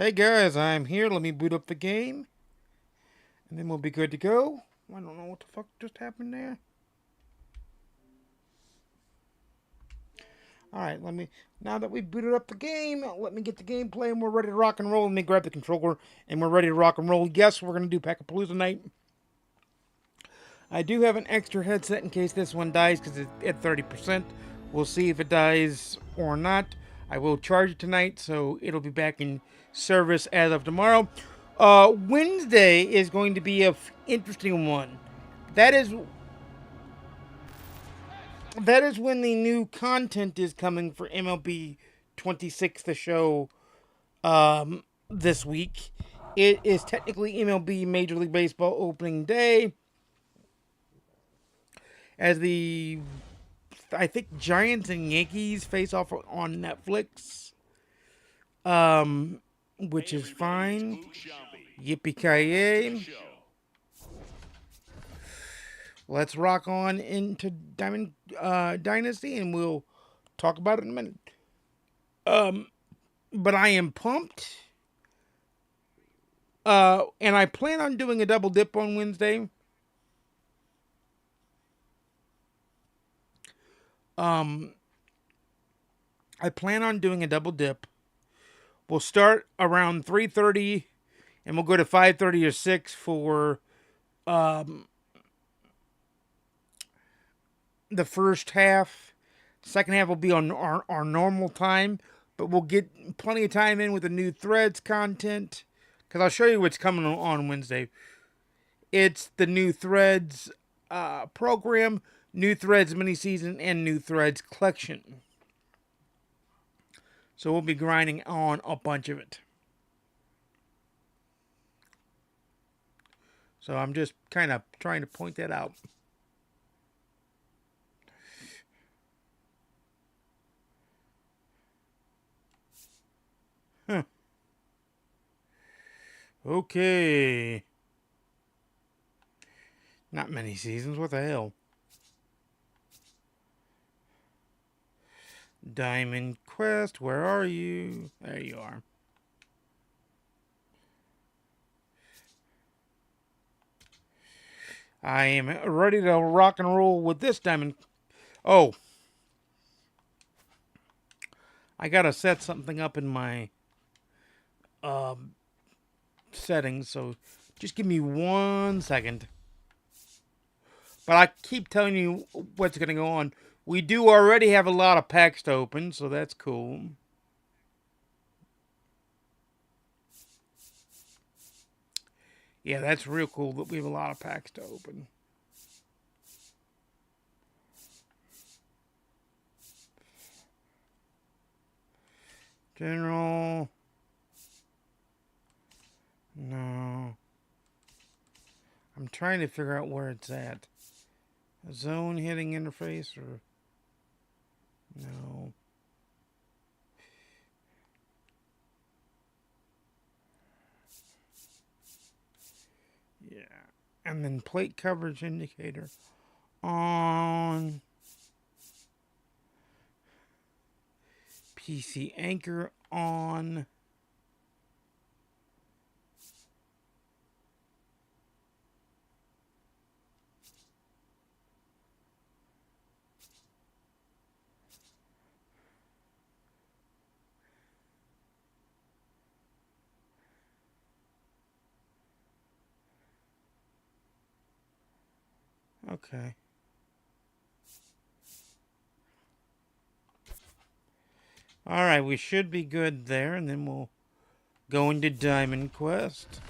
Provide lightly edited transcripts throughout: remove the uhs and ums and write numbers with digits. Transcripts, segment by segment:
Hey guys, I'm here. Let me boot up the game, and then we'll be good to go. I don't know what the fuck just happened there. Alright, now that we booted up the game, let me get the gameplay and we're ready to rock and roll. Let me grab the controller and we're ready to rock and roll. Yes, we're going to do Palooza night. I do have an extra headset in case this one dies because it's at 30%. We'll see if it dies or not. I will charge it tonight, so it'll be back in service as of tomorrow. Wednesday is going to be a interesting one. That is that is when the new content is coming for MLB 26, the show, this week. It is technically MLB Major League Baseball opening day, as the I think Giants and Yankees face off on Netflix, which is fine. Yippee ki yay! Let's rock on into Diamond Dynasty, and we'll talk about it in a minute. But I am pumped. And I plan on doing a double dip on Wednesday. Um, I plan on doing a double dip. We'll start around 3:30, and we'll go to 5:30 or 6 for the first half. Second half will be on our normal time, but we'll get plenty of time in with the new Threads content. Because I'll show you what's coming on Wednesday. It's the new Threads program, new Threads mini season, and new Threads collection. So we'll be grinding on a bunch of it. So I'm just kind of trying to point that out. Huh. Okay. Not many seasons. What the hell? Diamond Quest, where are you? There you are. I am ready to rock and roll with this diamond. Oh. I gotta set something up in my settings, so just give me 1 second. But I keep telling you what's gonna go on. We do already have a lot of packs to open, so that's cool. Yeah, that's real cool that we have a lot of packs to open. General. No. I'm trying to figure out where it's at. A zone hitting interface or. No. Yeah. And then plate coverage indicator on. PC anchor on. Okay. Alright, we should be good there, and then we'll go into Diamond Quest.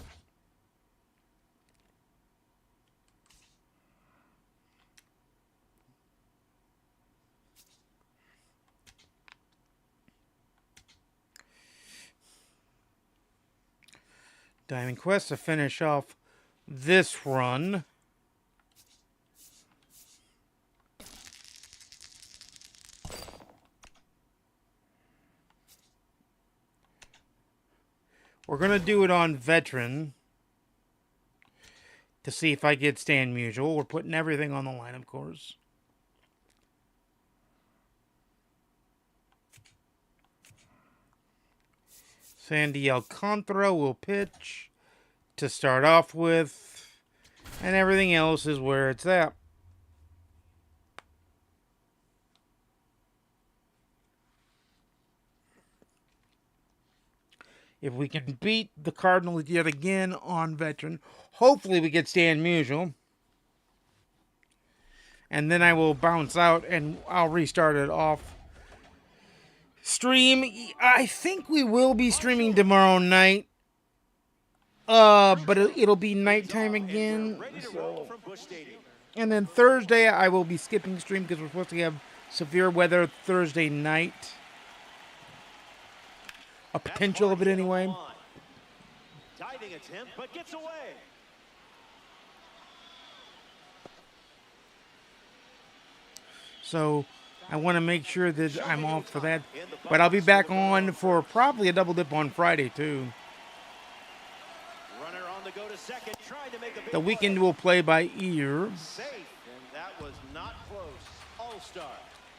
Diamond Quest to finish off this run. We're going to do it on Veteran to see if I get Stand Mutual. We're putting everything on the line, of course. Sandy Alcantara will pitch to start off with, and everything else is where it's at. If we can beat the Cardinals yet again on veteran, hopefully we get Stan Musial. And then I will bounce out and I'll restart it off. Stream, I think we will be streaming tomorrow night. But it'll be nighttime again. So. And then Thursday I will be skipping stream because we're supposed to have severe weather Thursday night. A potential of it anyway. Diving attempt, but gets away. So I want to make sure that I'm off for that. But I'll be back on for probably a double dip on Friday too. Runner on the go to second, trying to make a big The weekend will play by ear. Safe, and that was not close. All-star.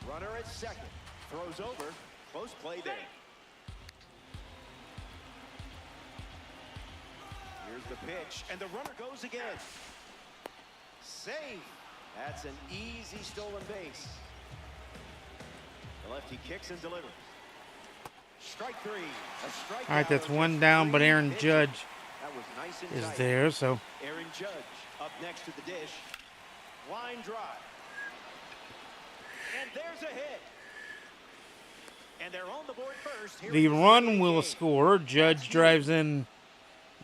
Runner at second. Throws over. Close play there. Here's the pitch, and the runner goes again. Safe. That's an easy stolen base. The lefty kicks and delivers. Strike three. A strike. All right, that's one down, but Aaron Judge that was nice and is tight. there. So Aaron Judge up next to the dish. Line drive. And there's a hit. And they're on the board first. Here the run will score. Judge drives in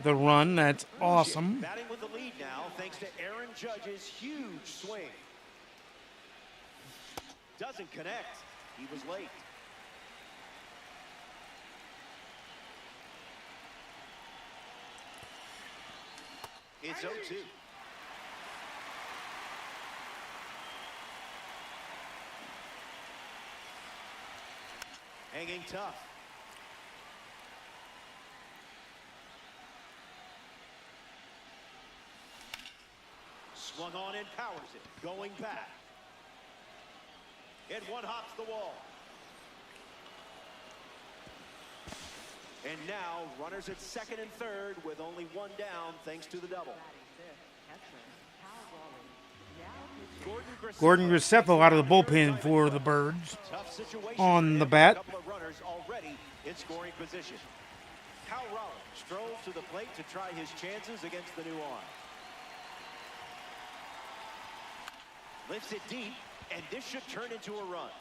the run. That's awesome. Batting with the lead now, thanks to Aaron Judge's huge swing. Doesn't connect. He was late. It's 0-2. Hanging tough. Swung on and powers it. Going back. And one hops the wall. And now runners at second and third with only one down thanks to the double. Gordon Graceffa out of the bullpen for the Birds on the bat. Couple of runners already in scoring position. Cal Rollins strolls to the plate to try his chances against the new arm. Lifts it deep, and this should turn into a run.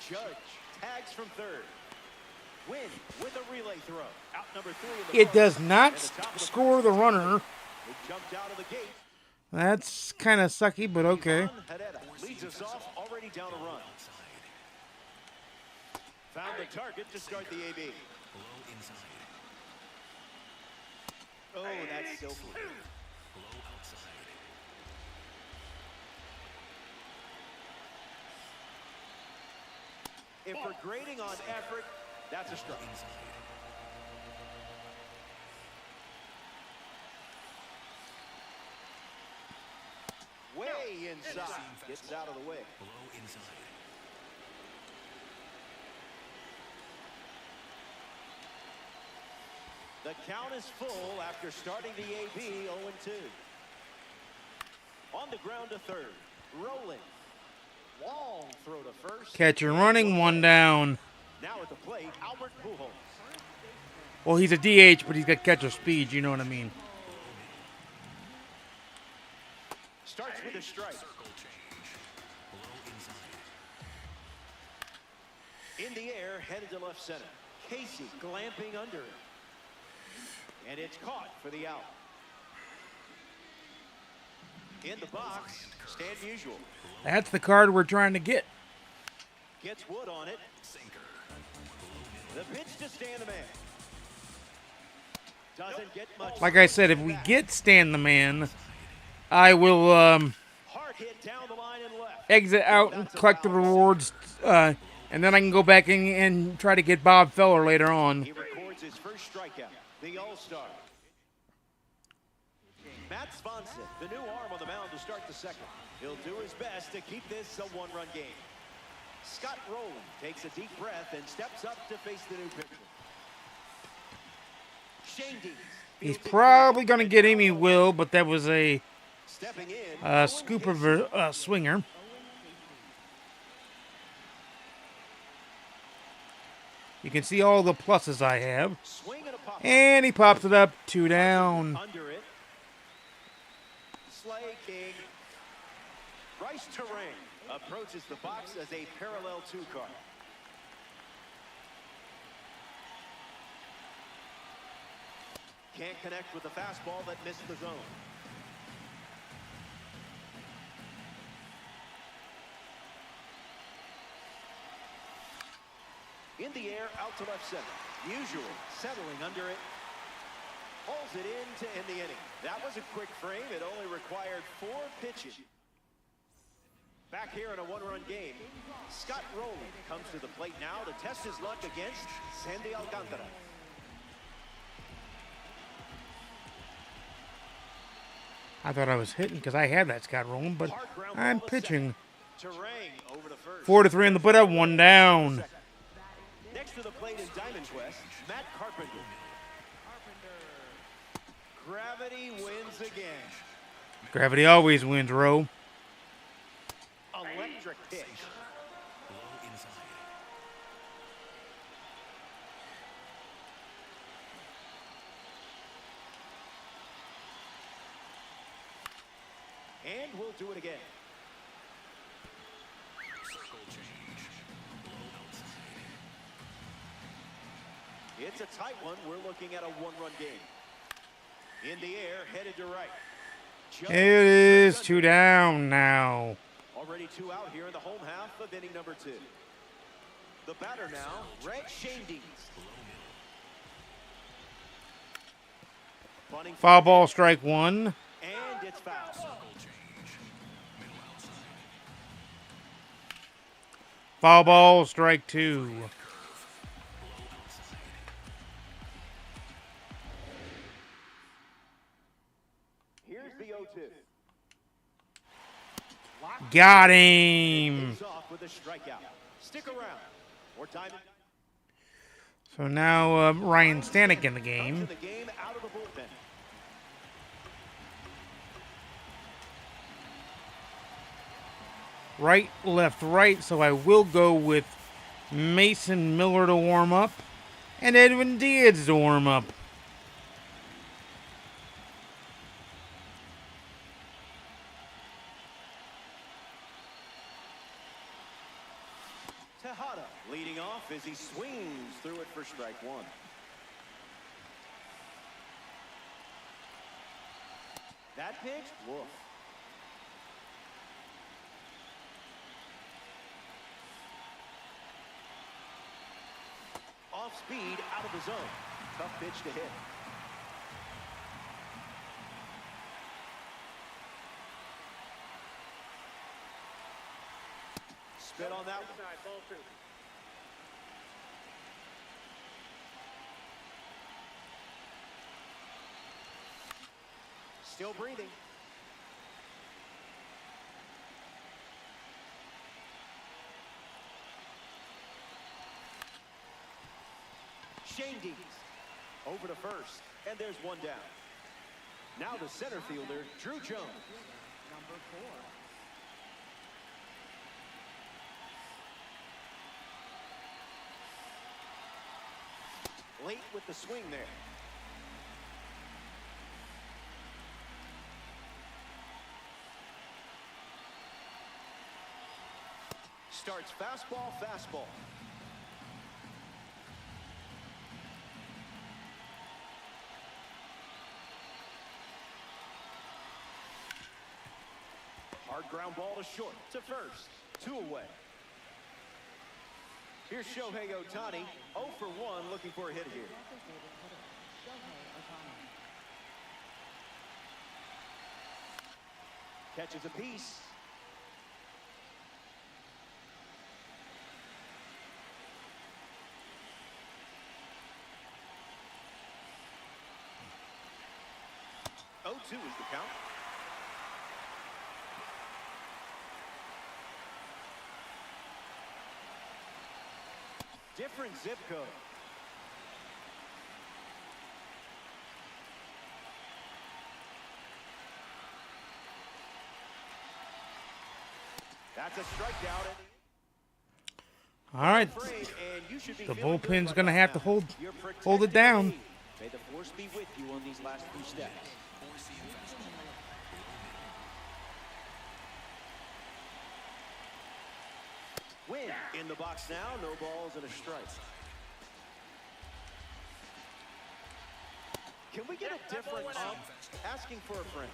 Judge tags from third. Win with a relay throw. Out number 3 in the It does not score the runner. It jumped out of the gate. That's kind of sucky, but okay. Leads us off, already down a run. Found the target to start the AB. Oh, that's silky. If we're grading on effort, that's a strike. Way inside. Gets out of the way. The count is full after starting the AB 0-2. On the ground to third. Rolling. Long throw to first. Catcher running, one down. Now at the plate, Albert Pujols. Well, he's a DH, but he's got catcher speed. You know what I mean. Starts with a strike. In the air, headed to left center. Casey glamping under it. And it's caught for the out. In the box, Stan Musial. That's the card we're trying to get. Gets Wood on it. The pitch to Stan the man. Doesn't get much. Like I said, if we get Stan the man, I will Hard hit down the line and left. exit out and collect the rewards, and then I can go back in and try to get Bob Feller later on. He records his first strikeout. The All-Star. Matt Svanson, the new arm on the mound to start the second. He'll do his best to keep this a one-run game. Scott Rowland takes a deep breath and steps up to face the new pitcher. Shane Dees. He's probably going to get him. He will, but that was a Stepping in, scooper swinger. You can see all the pluses I have. swing and a pop. And he pops it up, 2 down. Under it. Slay King. Bryce Terang approaches the box as a parallel 2 card. Can't connect with the fastball that missed the zone. In the air, out to left center. Usual, settling under it. Pulls it in to end the inning. That was a quick frame. It only required 4 pitches. Back here in a 1-run game, Scott Rowland comes to the plate now to test his luck against Sandy Alcantara. I thought I was hitting because I had that Scott Rowland, but I'm pitching. Terang over to first. 4-3 in the put up, 1 down. Next to the plate in Diamond Quest, Matt Carpenter. Gravity wins again. Gravity always wins, Rowe. Electric pitch. And we'll do it again. It's a tight one. We're looking at a 1-run game. In the air, headed to right. It is 2 down now. Already 2 out here in the home half of inning number 2. The batter now, Shane Dees. Bunting Foul ball, strike 1. and it's foul. Foul ball, strike 2. Here's the 0-2. Got him. Leads off with a strikeout. Stick around. More time. So now Ryan Stanek in the Comes game. in the game out of the bullpen. Right, left, right. So I will go with Mason Miller to warm up and Edwin Diaz to warm up. Tejada leading off as he swings through it for strike 1. That pitch, woof. Off speed, out of the zone. Tough pitch to hit. Spit on that one. Still breathing. Shane Dees over to first, and there's 1 down. Now the center fielder, Drew Jones. Number 4. Late with the swing there. Starts fastball, fastball. Hard ground ball to short, to first, 2 away. Here's Shohei Ohtani, 0 for 1, looking for a hit here. Catches a piece. Oh, 2 is the count. Different zip code. That's a strikeout. All right. The bullpen's going to have to hold it down. May the force be with you on these last few steps. Win in the box now. No balls and a strike. Can we get a different up? Asking for a friend.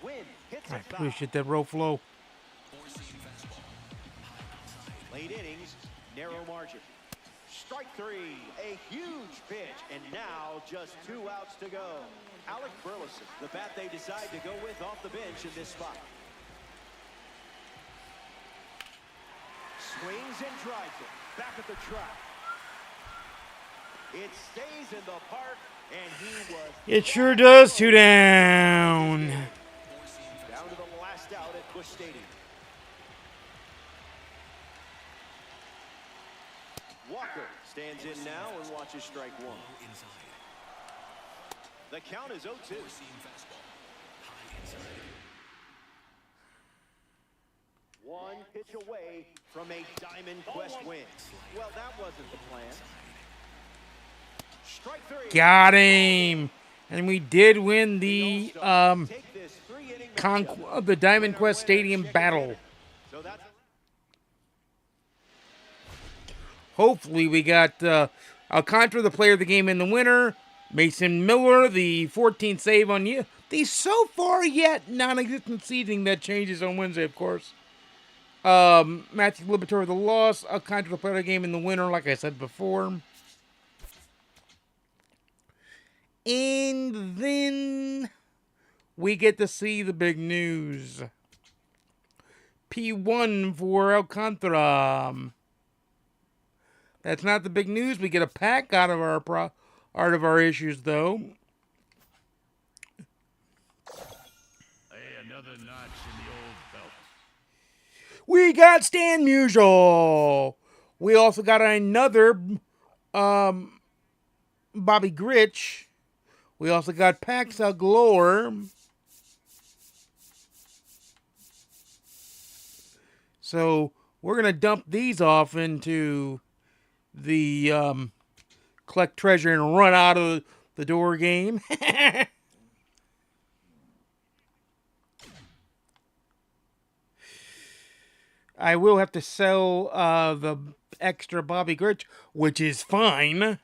Win hits I a foul. appreciate that row flow. Late innings, narrow margin. Strike three, a huge pitch, and now just 2 outs to go. Alec Burleson, the bat they decide to go with off the bench in this spot. Swings and drives it back at the track. It stays in the park, and he was... It sure does. 2 down. Down to the last out at Busch Stadium. Walker stands in now and watches strike one. The count is 0-2. One pitch away from a Diamond Quest win. Well, that wasn't the plan. Strike three. Got him. And we did win the the Diamond Quest Stadium battle. So that's Hopefully we got Alcantara, the player of the game, in the winner. Mason Miller, the 14th save on you. The so far yet non-existent seeding that changes on Wednesday, of course. Matthew Liberatore, the loss. Alcantara, the player of the game, in the winner, like I said before. And then we get to see the big news. P1 for Alcantara. That's not the big news. We get a pack out of our issues, though. Hey, another notch in the old belt. We got Stan Musial. We also got another Bobby Grich. We also got Pax Galore. So we're going to dump these off into the collect treasure and run out of the door game. I will have to sell the extra Bobby Grich, which is fine.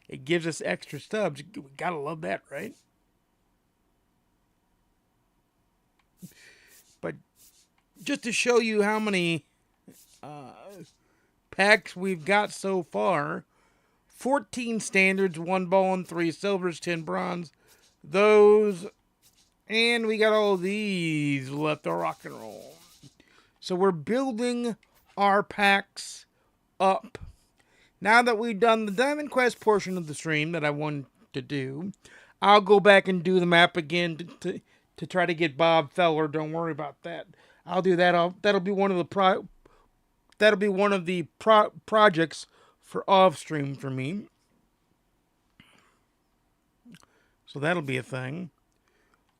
It gives us extra stubs. We gotta love that, right? But just to show you how many packs we've got so far, 14 standards, 1 ball and 3 silvers, 10 bronze. Those, and we got all these left to rock and roll. So we're building our packs up. Now that we've done the Diamond Quest portion of the stream that I wanted to do, I'll go back and do the map again to try to get Bob Feller. Don't worry about that. I'll do that. That'll be one of the projects for off stream for me. So that'll be a thing.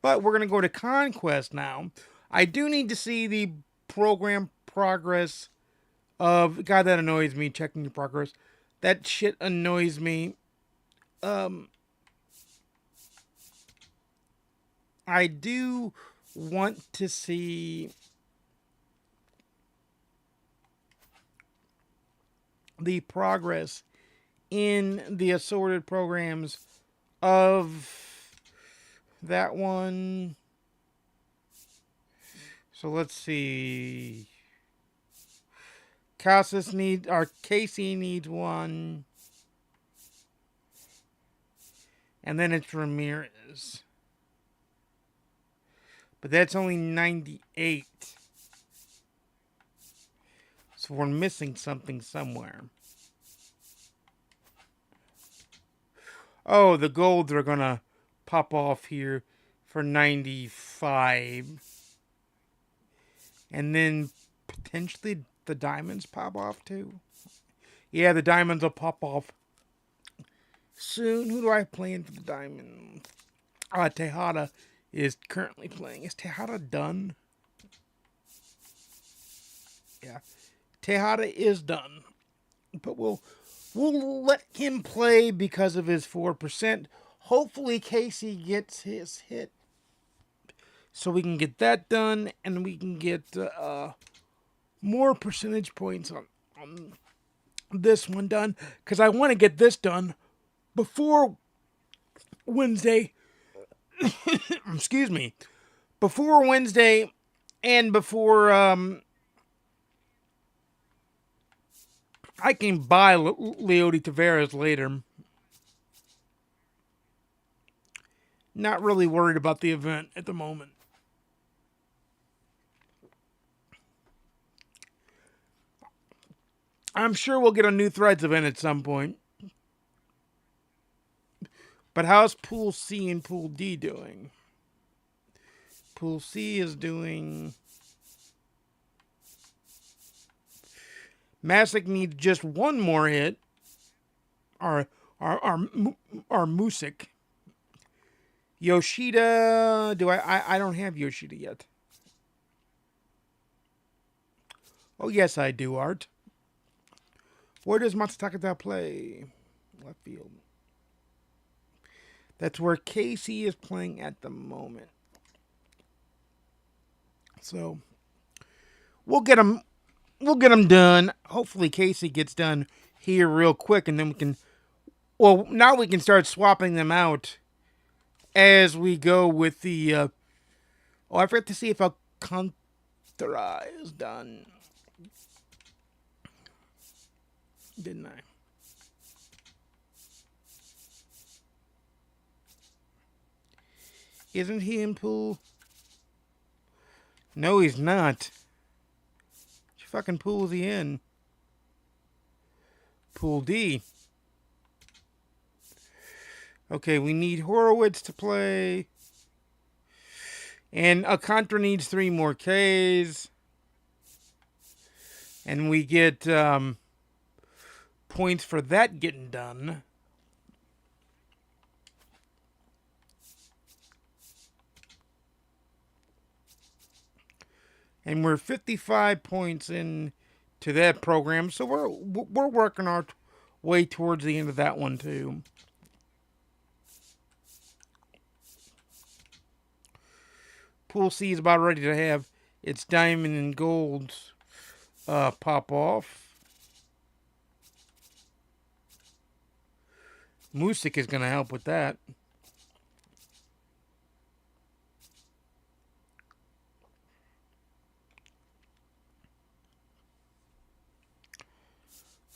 But we're gonna go to Conquest now. I do need to see the program progress of... God, that annoys me, checking the progress. That shit annoys me. I do want to see the progress in the assorted programs of that one. So let's see. Casey needs one. And then it's Ramirez. But that's only 98. So we're missing something somewhere. Oh, the golds are gonna pop off here for 95. And then potentially the diamonds pop off too. Yeah, the diamonds will pop off soon. Who do I play in for the diamonds? Tejada is currently playing. Is Tejada done? Yeah. Tejada is done. But we'll let him play because of his 4%. Hopefully Casey gets his hit. So we can get that done and we can get more percentage points on this one done. Because I want to get this done before Wednesday. Excuse me. Before Wednesday and before I can buy Leody Tavares later. Not really worried about the event at the moment. I'm sure we'll get a new Threads event at some point. But how's Pool C and Pool D doing? Pool C is doing... Masick needs just one more hit. Our Music. Yoshida... I don't have Yoshida yet. Oh, yes, I do, Art. Where does Matsutakata play? Left field. That's where Casey is playing at the moment. So we'll get him done. Hopefully Casey gets done here real quick, and then we can. Well, now we can start swapping them out as we go with the. Oh, I forgot to see if Alcantara is done. Didn't I? Isn't he in pool? No, he's not. Which fucking pool is he in? Pool D. Okay, we need Horowitz to play. And Alcantara needs 3 more Ks. And we get points for that getting done. And we're 55 points in to that program, so we're working our way towards the end of that one too. Pool C is about ready to have its diamond and gold pop off. Music is going to help with that.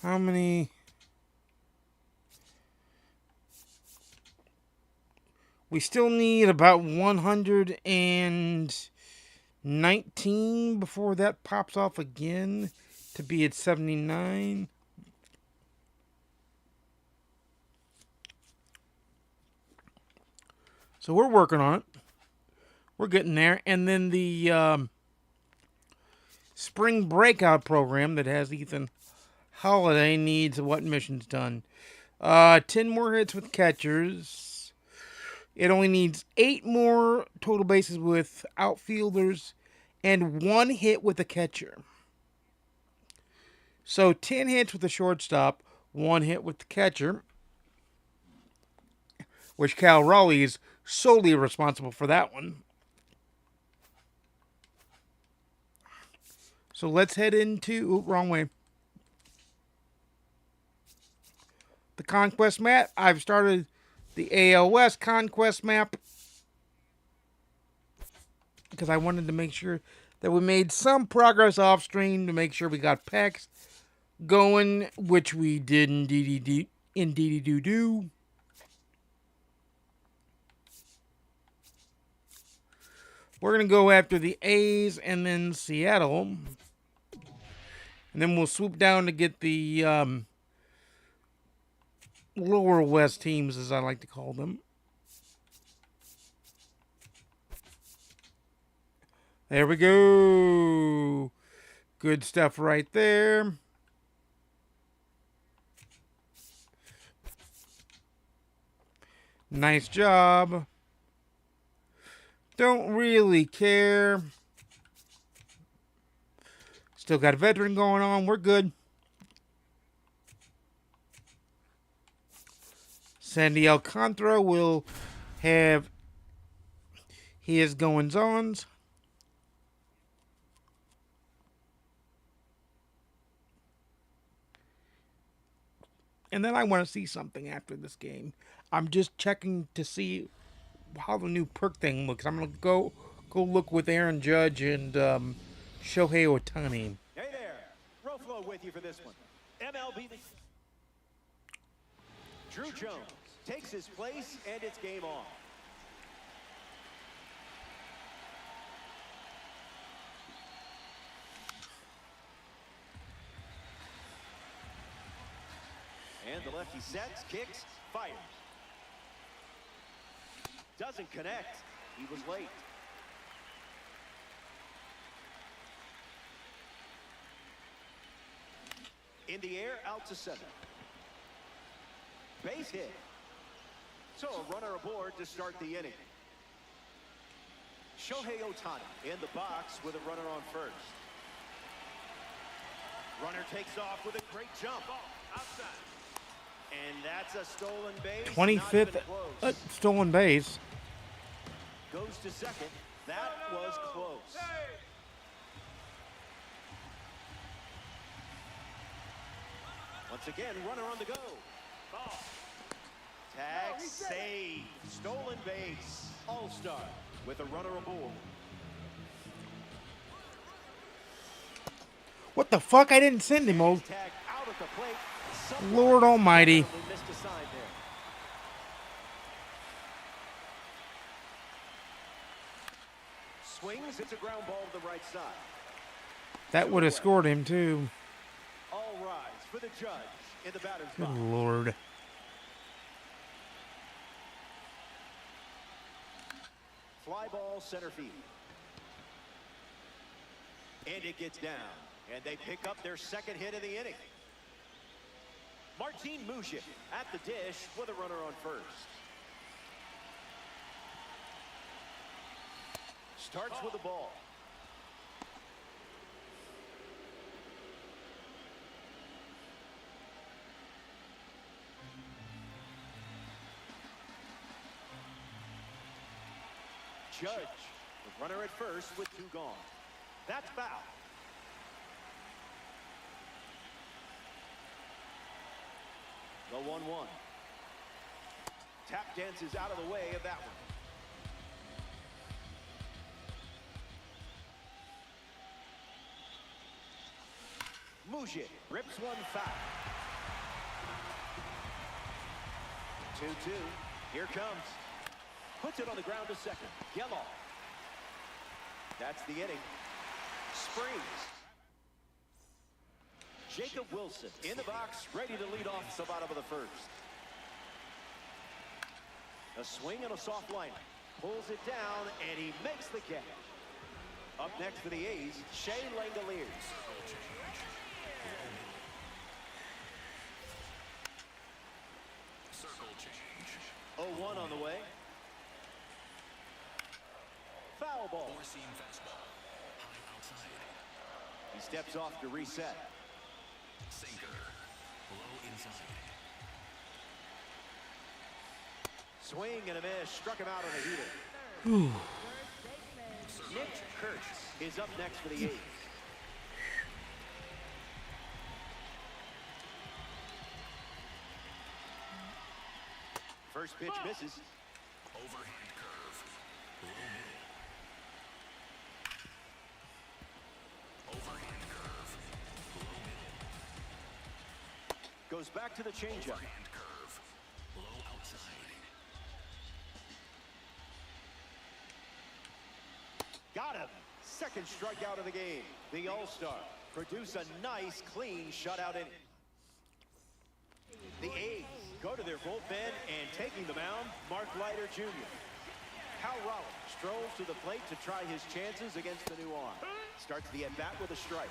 How many? We still need about 119 before that pops off again to be at 79. So we're working on it. We're getting there. And then the spring breakout program that has Ethan Holiday needs what missions done? 10 more hits with catchers. It only needs 8 more total bases with outfielders and 1 hit with a catcher. So 10 hits with the shortstop, 1 hit with the catcher, which Cal Raleigh is solely responsible for that one. So let's head into... wrong way. The Conquest map. I've started the AL West Conquest map because I wanted to make sure that we made some progress off stream to make sure we got packs going, which we did indeedy do. We're going to go after the A's and then Seattle. And then we'll swoop down to get the lower west teams, as I like to call them. There we go. Good stuff right there. Nice job. Don't really care. Still got a veteran going on. We're good. Sandy Alcantara will have his goings-ons. And then I want to see something after this game. I'm just checking to see how the new perk thing looks. I'm gonna go look with Aaron Judge and Shohei Ohtani. Hey there, Roflo with you for this one. MLB. Drew Jones takes his place, and it's game on. And the lefty sets, kicks, fires. Doesn't connect. He was late. In the air, out to center. Base hit. So a runner aboard to start the inning. Shohei Ohtani in the box with a runner on first. Runner takes off with a great jump. Outside. And that's a stolen base. 25th stolen base. Goes to second. That was close. Once again, runner on the go. Tag, save, stolen base. All-star with a runner aboard. What the fuck? I didn't send him. Oh, Tag out at the plate. Lord Almighty. Missed a sign there. Swings, it's a ground ball to the right side. That would have scored him too. All rise for the judge in the batter's Good box. Lord. Fly ball center field. And it gets down. And they pick up their second hit of the inning. Martin Mujic at the dish with a runner on first. Starts with the ball. Judge, the runner at first with two gone. That's foul. The 1-1. Tap dances out of the way of that one. Mujic rips one foul. 2-2. Here comes. Puts it on the ground to second. Yellow. That's the inning. Springs. Jacob Wilson in the box, ready to lead off the bottom of the first. A swing and a soft line. Pulls it down, and he makes the catch. Up next for the A's, Shea Langoliers. Circle change. 0-1 on the way. Foul ball. Four-seam fastball. High outside. He steps off to reset. Sinker. Low inside. Swing and a miss. Struck him out on a heater. Nick Kurtz is up next for the A's. First pitch misses. Overhand curve. Low middle. Overhand curve. Low middle. Goes back to the changeup. Overhand curve. Low outside. Got him. Second strikeout of the game. The All-Star produce a nice, clean shutout inning. The A's go to their bullpen, and taking the mound, Mark Leiter Jr. Hal Rollins strolls to the plate to try his chances against the new arm. Starts the at-bat with a strike.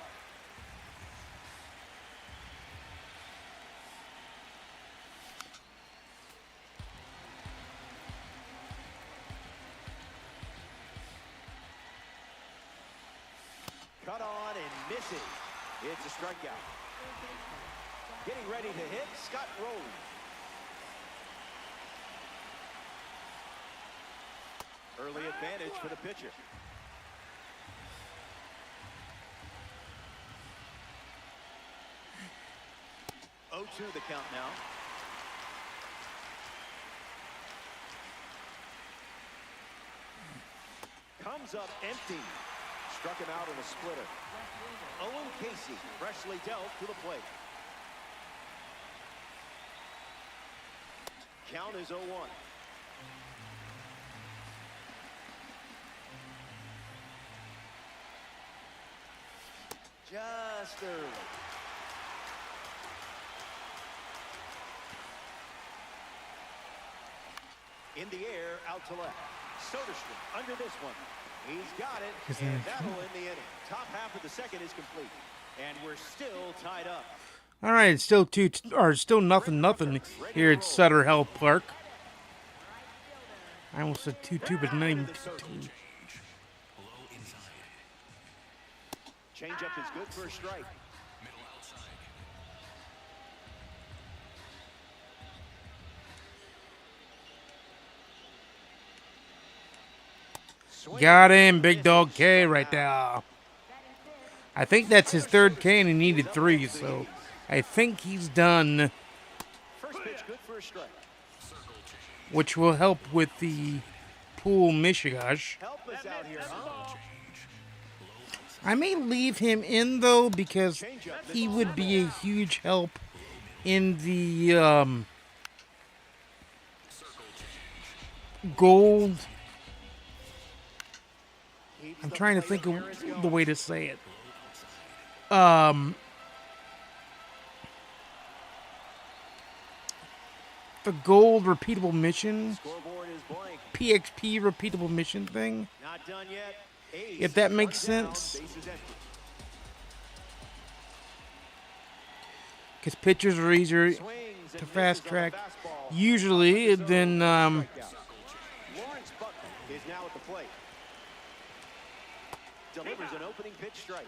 Cut on and misses. It's a strikeout. Getting ready to hit, Scott Rowland. Early advantage for the pitcher. Oh, 2 the count now. Comes up empty. Struck him out in a splitter. Owen Casey freshly dealt to the plate. Count is 0-1. Just early. In the air, out to left. Soderstrom under this one. He's got it, and that'll end the inning. Top half of the second is complete, and we're still tied up. All right, it's still nothing here at Sutter Health Park. I almost said 2-2, but not even 2-2. Changeup is good for a strike. Got him, Big Dog K right there. I think that's his third K, and he needed 3, so I think he's done. First pitch good for a strike. Which will help with the pool Mishigash. Help us out here, huh? I may leave him in, though, because he would be a huge help in the gold. I'm trying to think of the way to say it. The gold repeatable mission, Scoreboard is blank. PXP repeatable mission thing, Not done yet. Ace. if that makes One down, sense. base is empty. Because pitchers are easier Swings and to fast misses on track the fastball. usually than Lawrence Buckner is now at the plate. Delivers an opening pitch strike.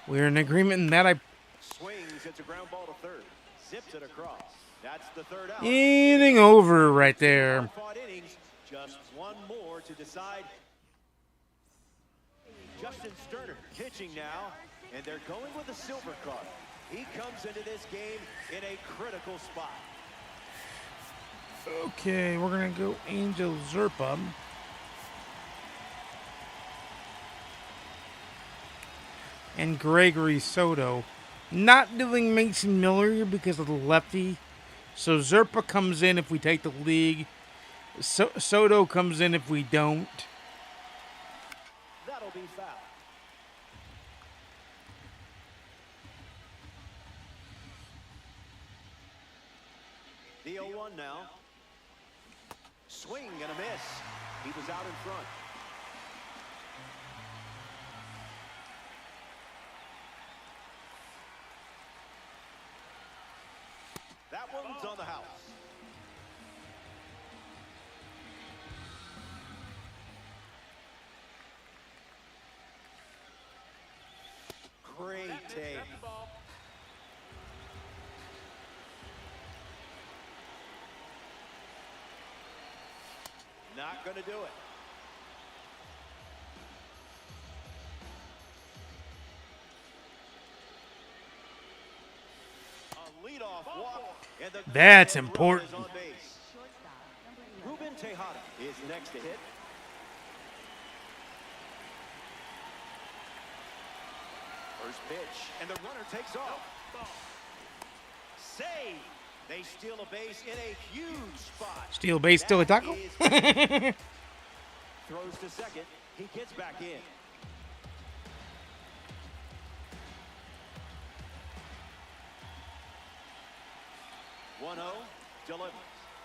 we're in agreement in that. Swings, it's a ground ball to third. Zips it across. That's the third out. Inning over right there. Hard-fought innings. Just one more to decide. Justin Sterner pitching now, and they're going with a silver card. He comes into this game in a critical spot. Okay, we're going to go Angel Zerpa. And Gregory Soto. Not doing Mason Miller because of the lefty. So Zerpa comes in if we take the league. Soto comes in if we don't. That'll be foul. The 0-1 now. Swing and a miss. He was out in front. That one's on the house. Great take. Not going to do it. A leadoff walk, and the That's runner important. is on base. Ruben Tejada is next to hit. First pitch, and the runner takes off. Save. They steal a base in a huge spot. Steal base, steal a tackle. Throws to second. He gets back in. One 0 delivers.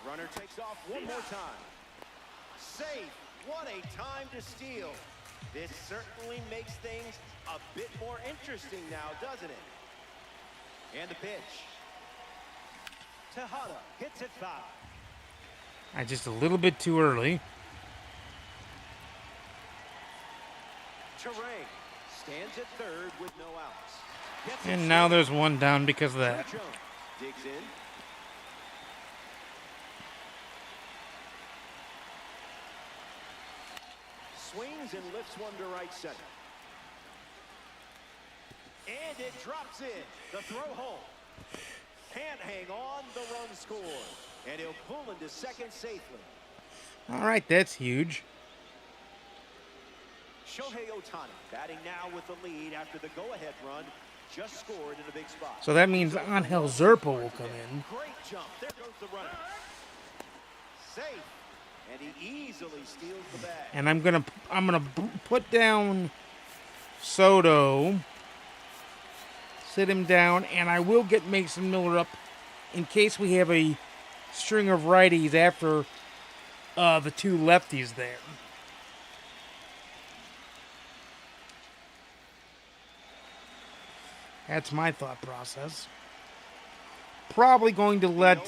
Runner takes off one more time. Safe. What a time to steal. This certainly makes things a bit more interesting now, doesn't it? And the pitch. Tejada hits it foul. Just a little bit too early. Terrain stands at third with no outs. Gets it And now straight. there's one down because of that. Jones digs in. Swings and lifts one to right center. And it drops in. The throw home. Can't hang on, the run score. And he'll pull into second safely. All right, that's huge. Shohei Ohtani batting now with the lead after the go-ahead run just scored in a big spot. So that means Angel Zerpa will come in. Great jump. There goes the runner. Safe. And he easily steals the bag. And I'm gonna put down Soto, sit him down, and I will get Mason Miller up in case we have a string of righties after the two lefties there. That's my thought process. Probably going to let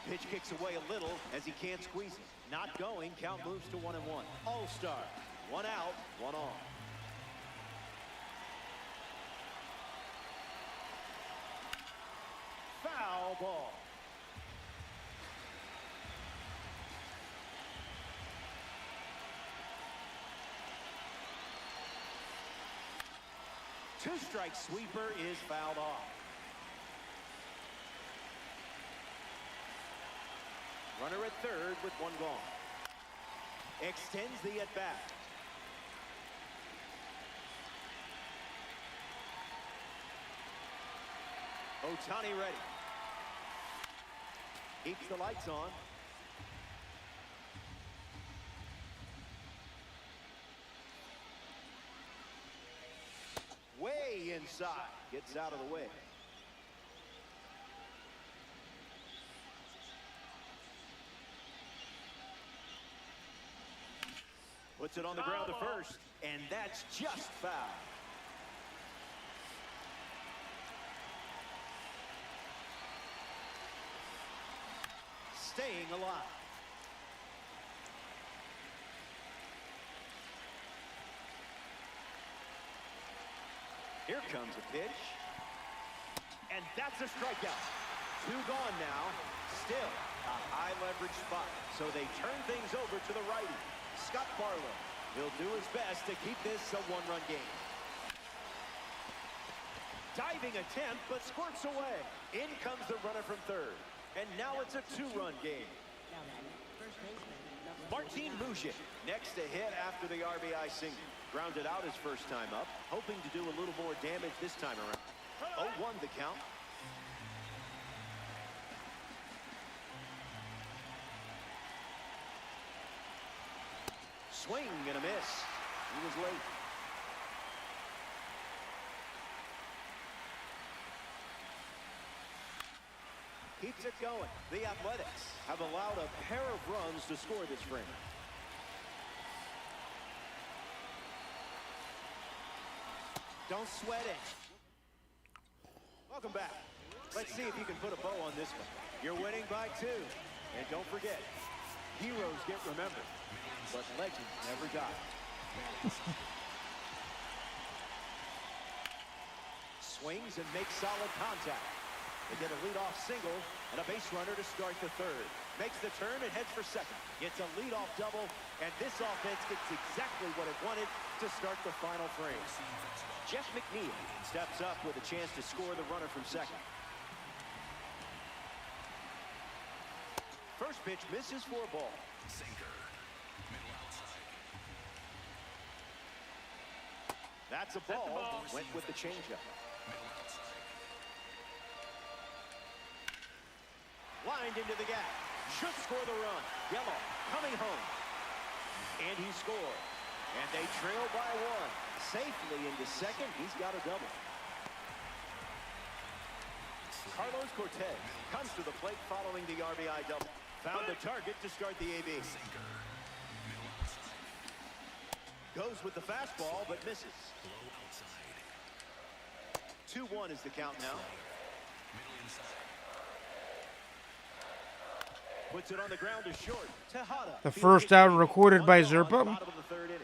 Pitch kicks away a little as he can't squeeze it. Not going. Count moves to 1-1. All-star. One out, one on. Foul ball. Two-strike sweeper is fouled off. Runner at third with one gone. Extends the at-bat. Ohtani ready. Keeps the lights on. Way inside. Gets out of the way. Puts it on the ground to first, and that's just foul. Staying alive. Here comes a pitch. And that's a strikeout. Two gone now. Still a high leverage spot. So they turn things over to the righty. Scott Barlow. He'll do his best to keep this a one-run game. Diving attempt, but squirts away. In comes the runner from third. And now it's a two-run game. Martin Mujic next to hit after the RBI single. Grounded out his first time up, hoping to do a little more damage this time around. 0-1 the count. Swing and a miss. He was late. Keeps it going. The Athletics have allowed a pair of runs to score this frame. Don't sweat it. Welcome back. Let's see if you can put a bow on this one. You're winning by 2. And don't forget, heroes get remembered, but legends never die. Swings and makes solid contact. They get a leadoff single and a base runner to start the third. Makes the turn and heads for second. Gets a leadoff double, and this offense gets exactly what it wanted to start the final frame. Jeff McNeil steps up with a chance to score the runner from second. First pitch misses for a ball. That's a ball. Went with the changeup. Lined into the gap. Should score the run. Yellow coming home. And he scored. And they trail by 1. Safely into second. He's got a double. Carlos Cortez comes to the plate following the RBI double. Found the target to start the AB. Goes with the fastball, but misses. 2-1 is the count now. Puts it on the ground to short. Tejada. The first out recorded by Zerpa. Bottom of the third inning.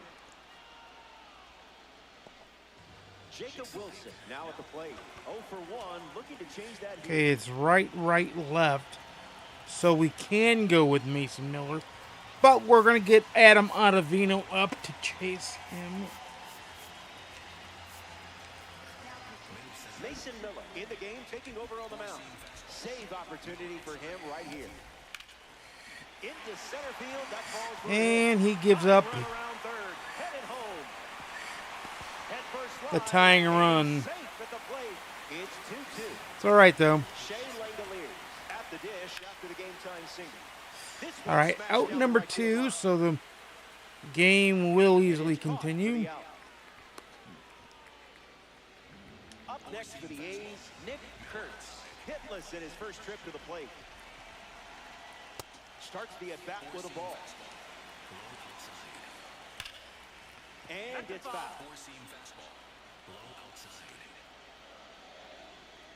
Jacob Wilson now at the plate. 0 for 1, looking to change that. Okay, it's right, left. So we can go with Mason Miller. But we're going to get Adam Ottavino up to chase him. Mason Miller in the game, taking over on the mound. Save opportunity for him right here. Into center field, that ball's and he gives up around third, headed home. Head first the line, tying run. safe at the plate. It's 2-2. It's all right, though. Shea Langoliers at the dish after the game-time single. This All right, smashed out down number right to 2, the so the game will easily continue. Up next for the A's, Nick Kurtz. Hitless in his first trip to the plate. Starts the at-bat with a ball. And it's foul.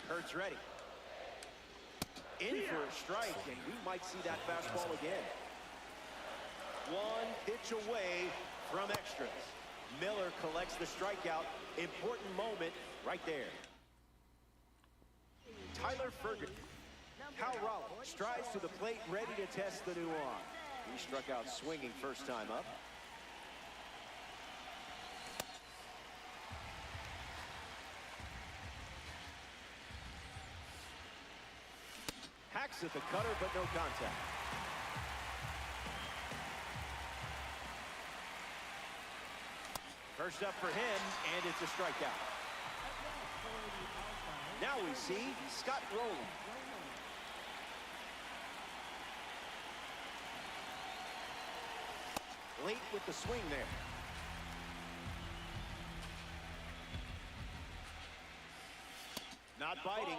Kurtz ready. In for a strike, and we might see that fastball again. One pitch away from extras. Miller collects the strikeout. Important moment right there. Tyler Ferguson. Hal Rollins strides to the plate, ready to test the new arm. He struck out swinging first time up. Hacks at the cutter, but no contact. First up for him, and it's a strikeout. Now we see Scott Rowland. Late with the swing there. Not biting.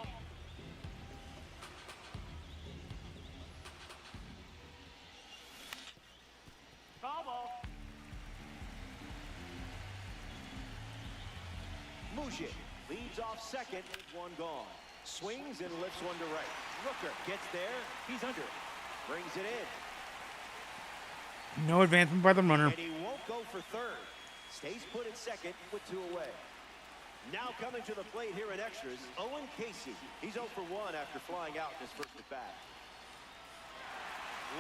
Foul ball. Mujic leads off second, one gone. Swings and lifts one to right. Rooker gets there. He's under it. Brings it in. No advancement by the runner. And he won't go for third. Stays put at second with 2 away. Now coming to the plate here in extras, Owen Casey. He's 0 for 1 after flying out in his first at bat.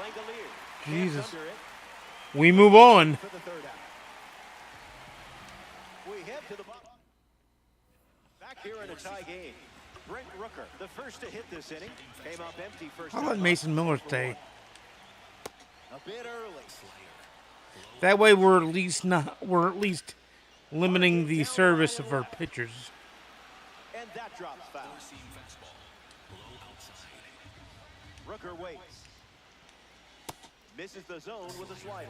Langoliers. Jesus. Under it. We move on. For the third out. We head to the bottom. Back here in a tie game. Brent Rooker, the first to hit this inning, came up empty first. I'll let Mason Miller stay. A bit early. That way we're at least limiting the service of our pitchers. And that drops foul. Rooker waits. Misses the zone with a slider.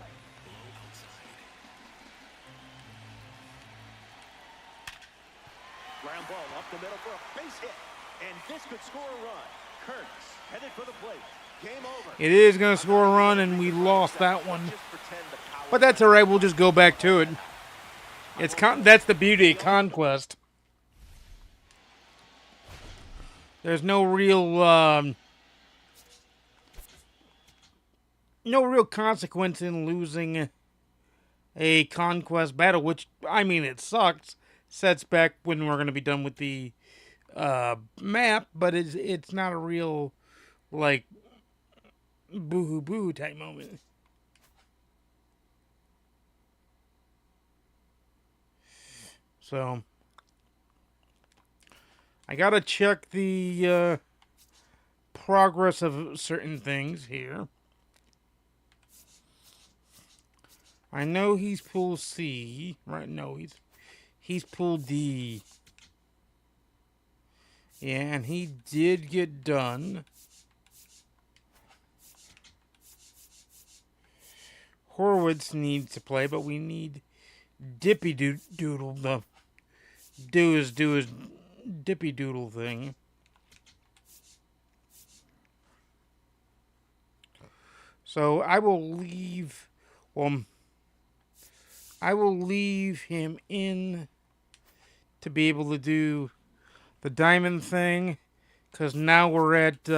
Ground ball up the middle for a base hit. And this could score a run. Kurtz headed for the plate. Game over. It is going to score a run, and we lost that one. But that's all right. We'll just go back to it. That's the beauty of conquest. There's no real consequence in losing a conquest battle, which, I mean, it sucks. Sets back when we're going to be done with the map, but it's not a real, like, boo-hoo-boo type moment. So, I gotta check the progress of certain things here. I know he's pool C, right? No, he's pool D. Yeah, and he did get done. Horwitz needs to play, but we need Dippy Doodle to do his Dippy Doodle thing. So I will leave. Well, I will leave him in to be able to do the diamond thing, because now we're at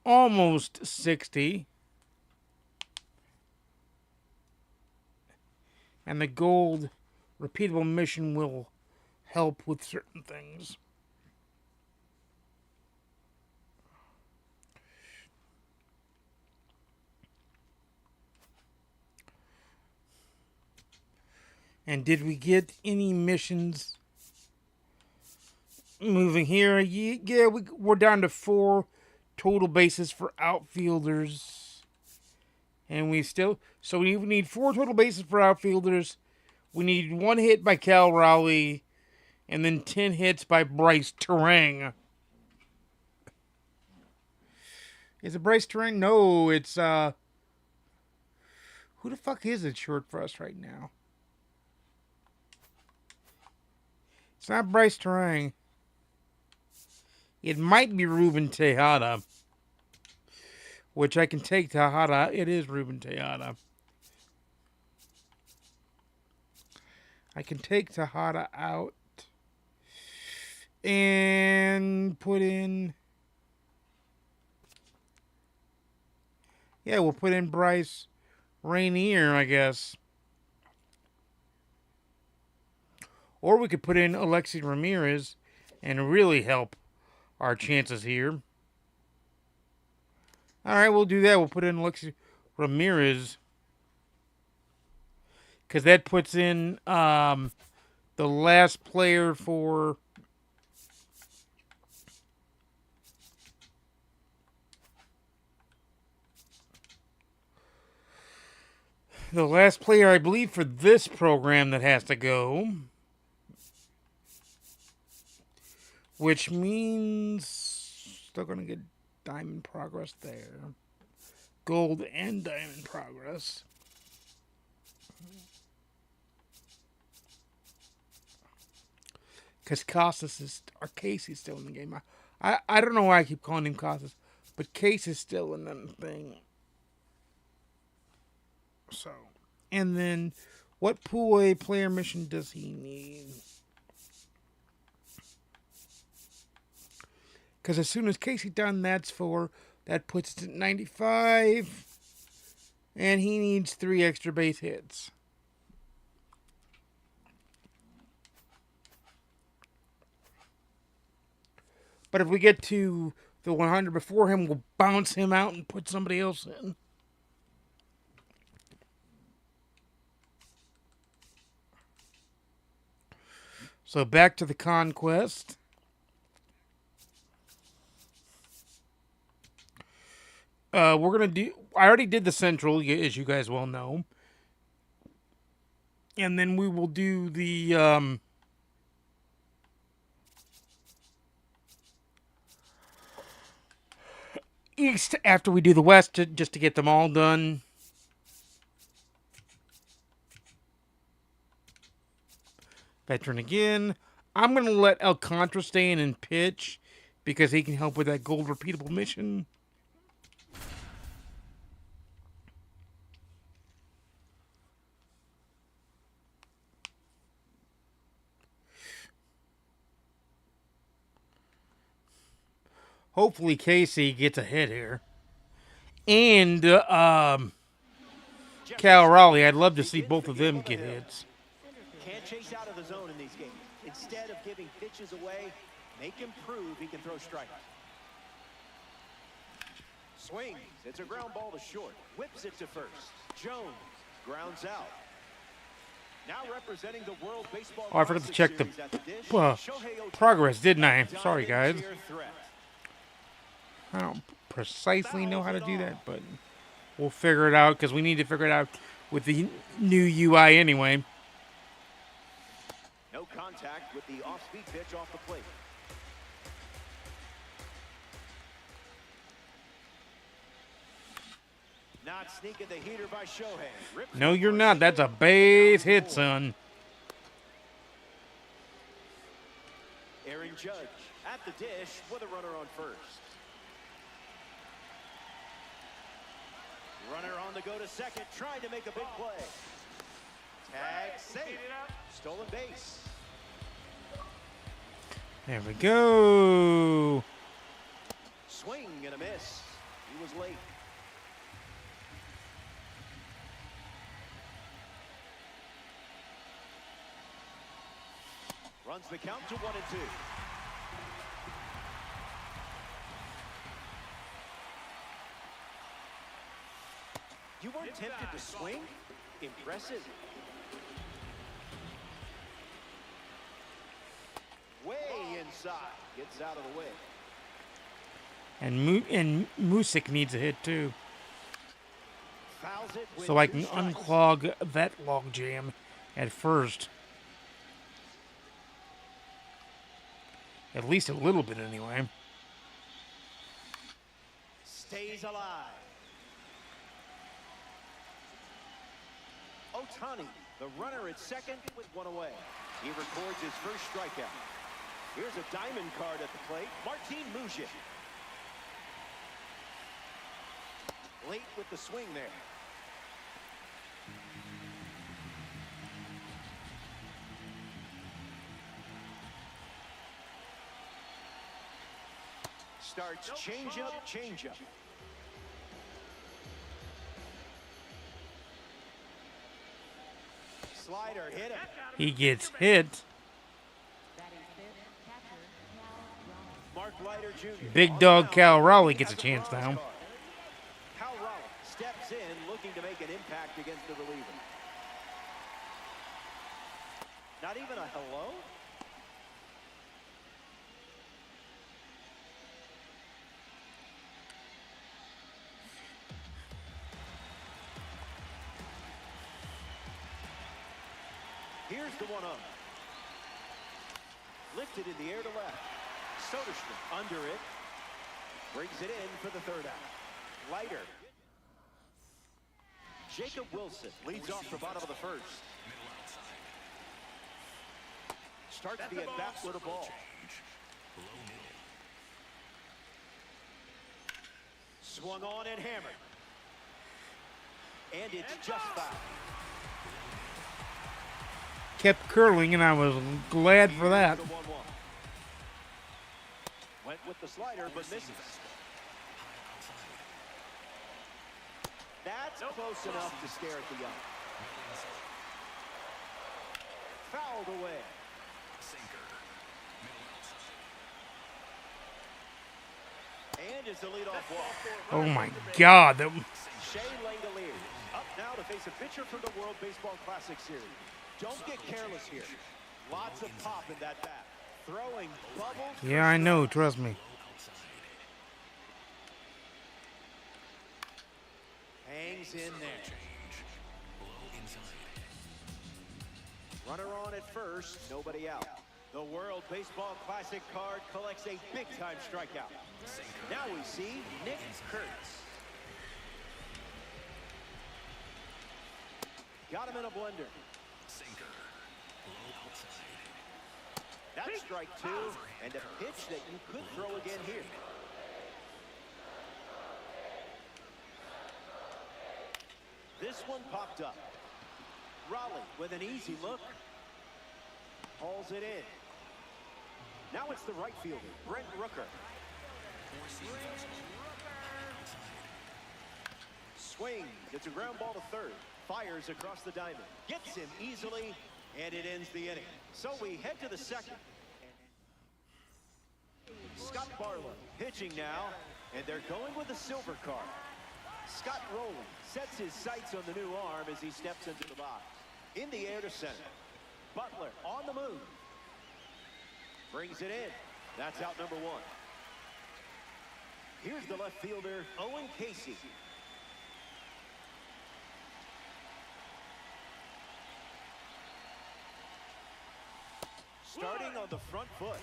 almost 60. And the gold repeatable mission will help with certain things. And did we get any missions moving here? Yeah, we're down to 4 total bases for outfielders. And so we need 4 total bases for outfielders. We need 1 hit by Cal Raleigh, and then 10 hits by Bryce Terang. Is it Bryce Terang? No, it's who the fuck is it short for us right now? It's not Bryce Terang. It might be Ruben Tejada, which I can take Tejada. It is Ruben Tejada. I can take Tejada out and put in. Yeah, we'll put in Bryce Rainier, I guess. Or we could put in Alexi Ramirez and really help our chances here. All right, we'll do that. We'll put in Alexi Ramirez, because that puts in the last player for I believe, for this program that has to go. Which means still going to get diamond progress there. Gold and diamond progress. Because Casey's still in the game. I don't know why I keep calling him Casas, but Casey's still in the thing. So, and then what Pool A player mission does he need? Because as soon as Casey done that puts it at 95. And he needs 3 extra base hits. But if we get to the 100 before him, we'll bounce him out and put somebody else in. So back to the conquest. We're going to do... I already did the central, as you guys well know. And then we will do the... east after we do the west, just to get them all done. Veteran again. I'm going to let Alcantara stay in and pitch, because he can help with that gold repeatable mission. Hopefully Casey gets a hit here. And Cal Raleigh, I'd love to see both of them get hits. Can't chase out of the zone in these games. Instead of giving pitches away, make him prove he can throw strikes. Swings. It's a ground ball to short. Whips it to first. Jones grounds out. Now representing the World Baseball I forgot to check the progress, didn't I? Sorry, guys. I don't precisely know how to do that, but we'll figure it out, because we need to figure it out with the new UI anyway. No contact with the off-speed pitch off the plate. Not sneaking the heater by Shohei. No, you're not. That's a base hit, son. Aaron Judge at the dish with a runner on first. Runner on the go to second, trying to make a big play. Tag safe. Stolen base. There we go. Swing and a miss. He was late. Runs the count to 1-2. You weren't tempted to swing? Impressive. Way inside. Gets out of the way. And Music needs a hit too. Fouls it with So I 2 can strikes. unclog that log jam at first. At least a little bit anyway. Stays alive. Ohtani, the runner at second with 1 away. He records his first strikeout. Here's a diamond card at the plate. Martin Mujic. Late with the swing there. Starts change-up, change-up. Slider hit him. He gets hit. Mark Leiter Jr. Big dog Cal Raleigh gets a chance now. Cal Raleigh steps in looking to make an impact against the reliever. Not even a hello? Here's the 1-0. Lifted in the air to left. Soderstrom under it. Brings it in for the 3rd out. Leiter. Jacob Wilson leads off the bottom of the 1st. Starts the at-bat with a ball. Swung on and hammered. And it's just foul. Kept curling, and I was glad for that. Here's the 1-1. Went with the slider, but misses. That's close enough to stare at the young. Fouled away. And is the leadoff walk. Oh my God! That Shea Langoliers up now to face a pitcher from the World Baseball Classic Series. Don't get careless here. Lots of pop in that bat. Throwing bubbles. yeah, I know. Trust me. Hangs in there. Runner on at first, nobody out. The World Baseball Classic card collects a big-time strikeout. Now we see Nick Kurtz. Got him in a blender. That's strike 2, and a pitch that you could throw again here. This one popped up. Raleigh with an easy look. Hauls it in. Now it's the right fielder, Brent Rooker. Swings. It's a ground ball to 3rd. Fires across the diamond. Gets him easily, and it ends the inning. So we head to the 2nd. Scott Barlow pitching now, and they're going with a silver card. Scott Rowland sets his sights on the new arm as he steps into the box. In the air to center. Butler on the move. Brings it in. That's out number 1. Here's the left fielder, Owen Casey. Starting on the front foot.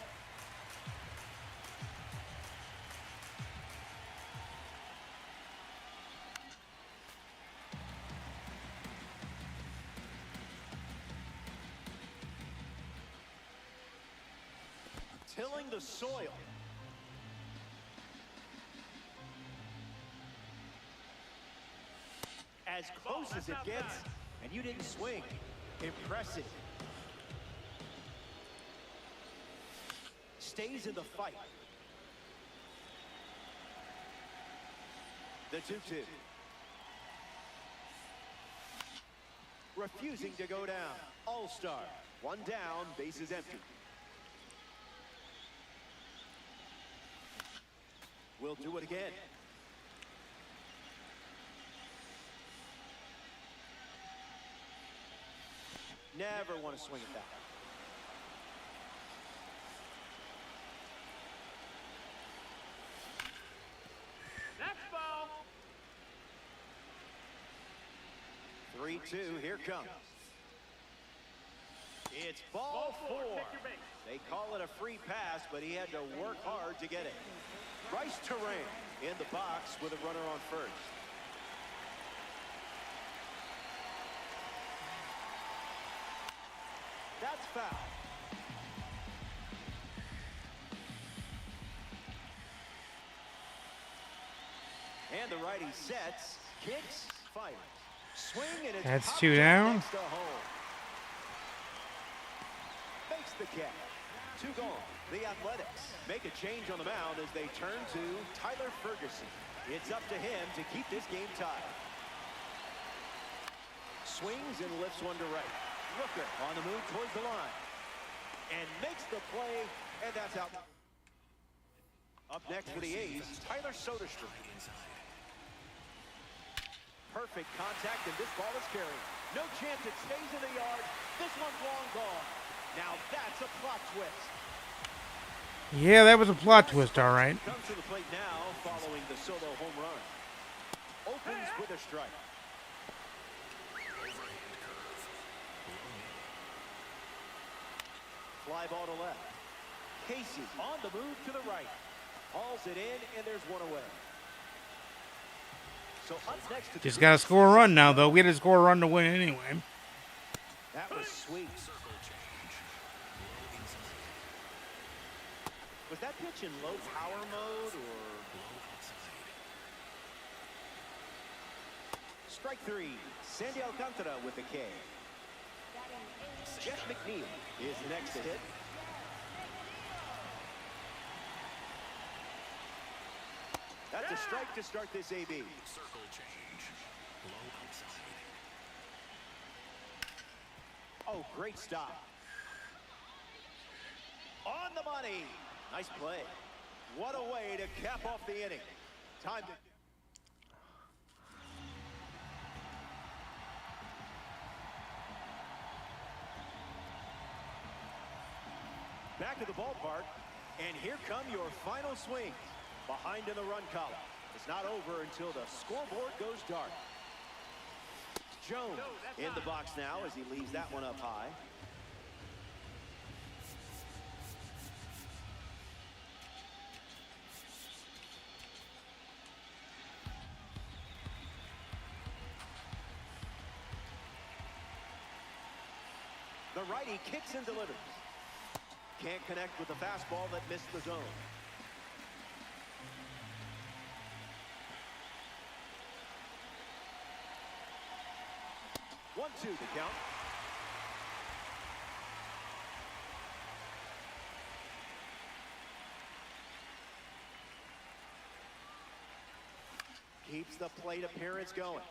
Tilling the soil. as close as it gets, and you didn't swing. Impressive. Stays in the fight. The 2-2. Refusing to go down. All-star. One down, base is empty. We'll do it again. Never want to swing it back. Next ball. 3-2, here comes. It's ball 4. They call it a free pass, but he had to work hard to get it. Bryce Terrain in the box with a runner on first. That's foul. And the righty sets, kicks, fires. Swing, and it's That's popped 2 up down. next to home. Makes the catch. 2 gone. The Athletics make a change on the mound as they turn to Tyler Ferguson. It's up to him to keep this game tied. Swings and lifts one to right. Rooker on the move towards the line. And makes the play, and that's out. Up next for the A's, Tyler Soderstrom. Perfect contact, and this ball is carried. No chance it stays in the yard. This one's long gone. Now that's a plot twist. Yeah, that was a plot twist, all right. Comes to the plate now following the solo home run. Opens with a strike. Fly ball to left. Casey on the move to the right. Hauls it in, and there's one away. So up next to Just got to score a run now, though. We had to score a run to win anyway. that was sweet. Was that pitch in low power mode or? Strike 3. Sandy Alcantara with the K. Jeff McNeil is next to hit. That's a strike to start this AB. Circle change. Low outside. Oh, great stop. On the money. Nice play. What a way to cap off the inning. Time to... Back to the ballpark, and here come your final swings. Behind in the run column. It's not over until the scoreboard goes dark. Jones in the box now as he leaves that one up high. The righty kicks and delivers. Can't connect with the fastball that missed the zone. One, two, the count. Keeps the plate appearance going.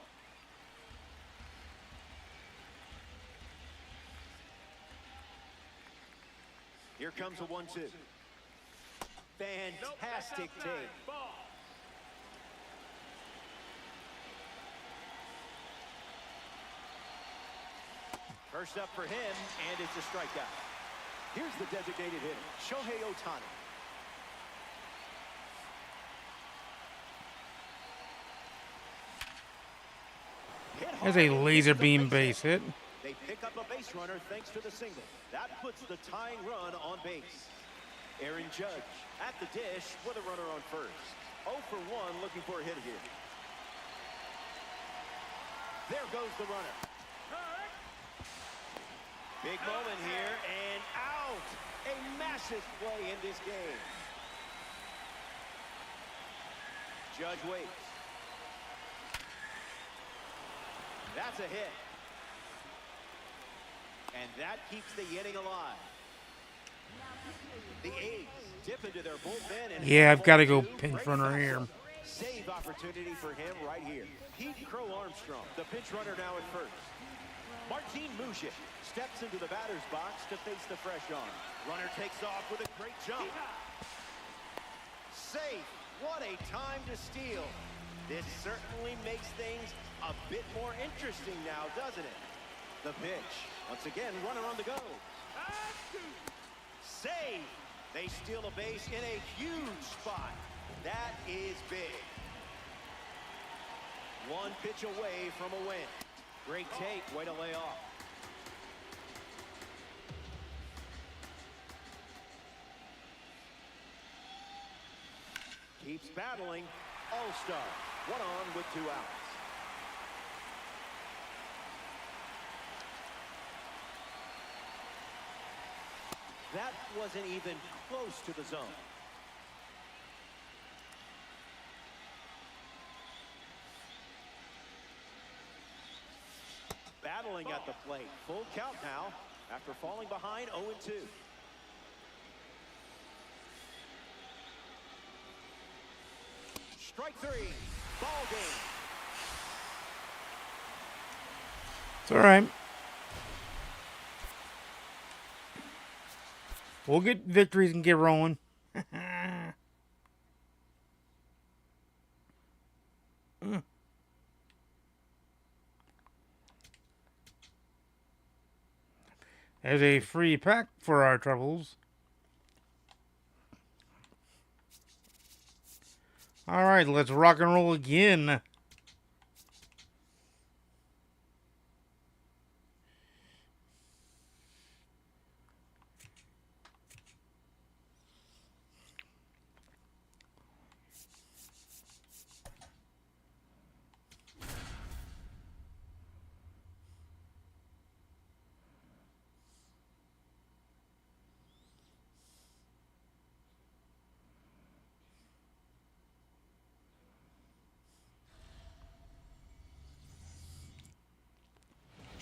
Here comes a 1-2. Fantastic take. First up for him, and it's a strikeout. Here's the designated hitter, Shohei Ohtani. There's a laser beam base hit. They pick up a base runner thanks to the single. That puts the tying run on base. Aaron Judge at the dish with a runner on first. 0 for 1 looking for a hit here. There goes the runner. Big moment here, and out. A massive play in this game. Judge waits. That's a hit. And that keeps the inning alive. The A's dip into their bullpen. And Yeah, I've got to go pinch runner here. Save opportunity for him right here. Pete Crow Armstrong, the pinch runner now at first. Martin Mujic steps into the batter's box to face the fresh arm. Runner takes off with a great jump. Safe. What a time to steal. This certainly makes things a bit more interesting now, doesn't it? The pitch. Once again, runner on the go. Save. They steal a base in a huge spot. That is big. One pitch away from a win. Great take. Way to lay off. Keeps battling. All-star. One on with 2 outs. That wasn't even close to the zone. Battling at the plate. Full count now after falling behind 0-2. Strike 3. Ball game. It's all right. We'll get victories and get rolling. There's a free pack for our troubles. All right, let's rock and roll again.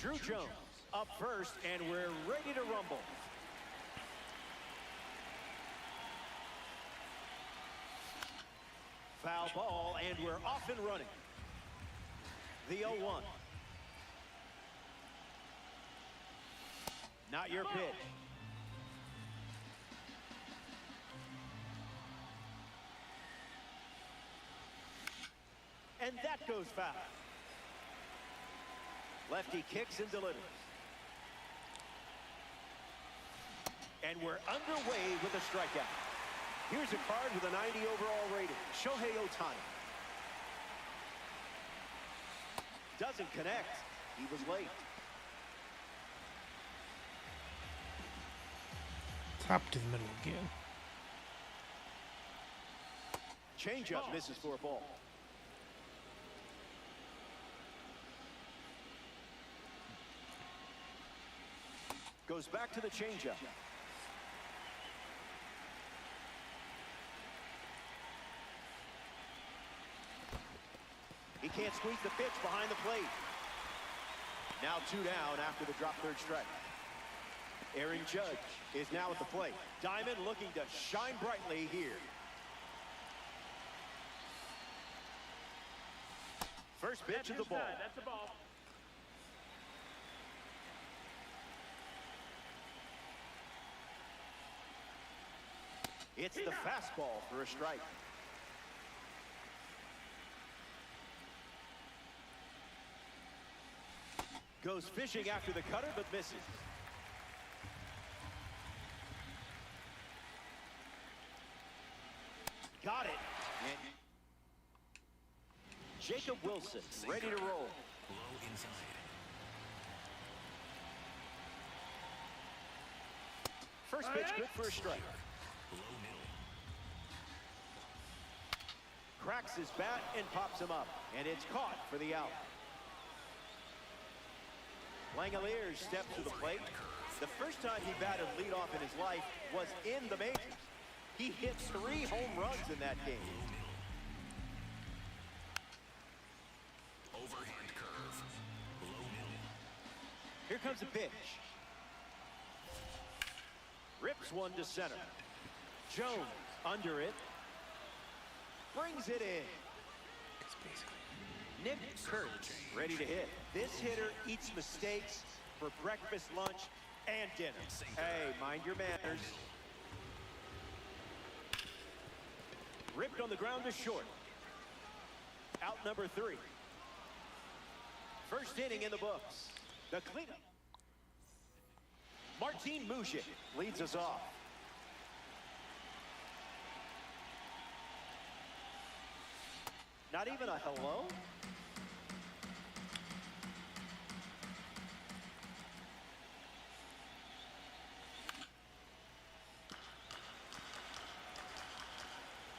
Drew Jones up first, and we're ready to rumble. Foul ball, and we're off and running. The 0-1. Not your pitch. And that goes foul. Lefty kicks and delivers. And we're underway with a strikeout. Here's a card with a 90 overall rating. Shohei Ohtani. Doesn't connect. He was late. Top to the middle again. Changeup misses for a ball. Goes back to the changeup. He can't squeeze the pitch behind the plate. Now 2 down after the drop third strike. Aaron Judge is now at the plate. Diamond looking to shine brightly here. First pitch of the ball. That's the ball. It's the fastball for a strike. Goes fishing after the cutter, but misses. Got it. And Jacob Wilson ready to roll. Low inside. First pitch good for a strike. Low middle. Cracks his bat and pops him up. And it's caught for the out. Langoliers steps to the plate. The first time he batted leadoff in his life was in the majors. He hit 3 home runs in that game. Overhand curve. Low comes a pitch. Rips one to center. Jones under it. Brings it in. Nick Kurtz ready to hit. This hitter eats mistakes for breakfast, lunch, and dinner. Hey, mind your manners. Ripped on the ground to short. Out number 3. First inning in the books. The cleanup. Martin Mujic leads us off. Not even a hello?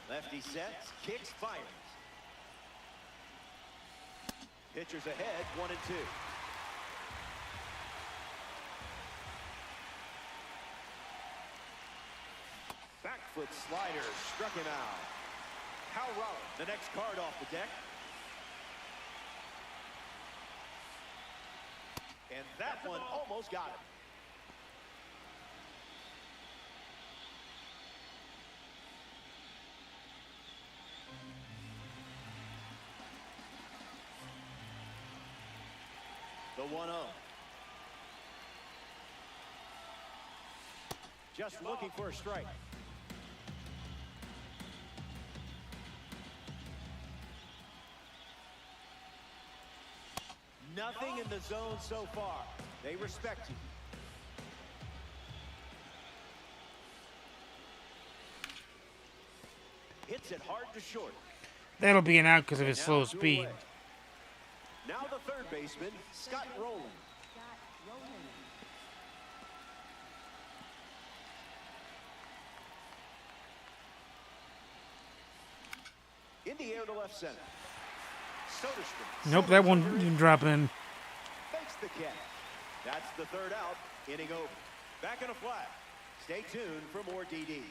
Lefty sets, kicks, fires. Pitchers ahead, 1-2. Back foot slider, struck him out. Hal Rollins, the next card off the deck. And that one almost got him. The 1-0. Just looking for a strike. Nothing in the zone so far. They respect you. Hits it hard to short. That'll be an out because of his slow speed. Now the third baseman, Scott Rowland. In the air to left center. Soderstrom. Nope, that one didn't drop in. Fakes the catch. That's the third out. Inning over. Back in a flat. Stay tuned for more DD.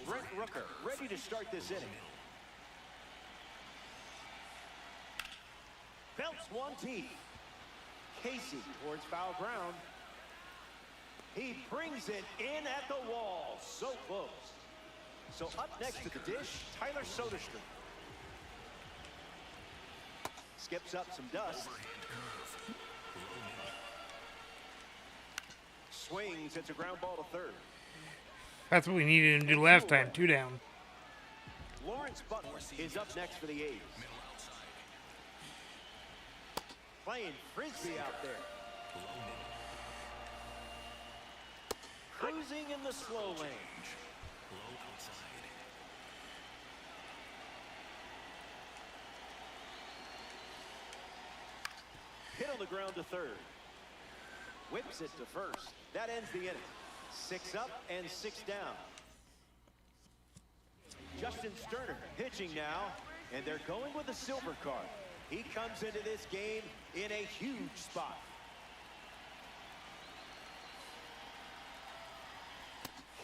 Brent Rooker ready to start this inning. Belts one teeth. Casey towards foul ground. He brings it in at the wall. So close. So up next to the dish, Tyler Soderstrom. Skips up some dust. Swings. It's a ground ball to third. That's what we needed him to do last time. 2 down. Lawrence Butler is up next for the A's. Playing frisbee out there. Cruising in the slow lane. Hit on the ground to third. Whips it to first. That ends the inning. 6 up and 6 down. Justin Sterner pitching now, and they're going with a silver card. He comes into this game in a huge spot.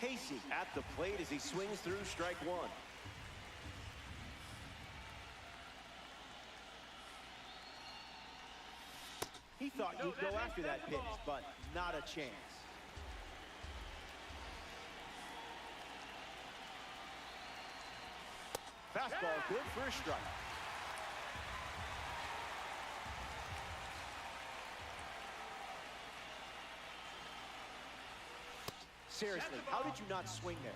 Casey at the plate as he swings through strike one. He thought you'd go after that pitch, but not a chance. Fastball good for a strike. Seriously, how did you not swing there?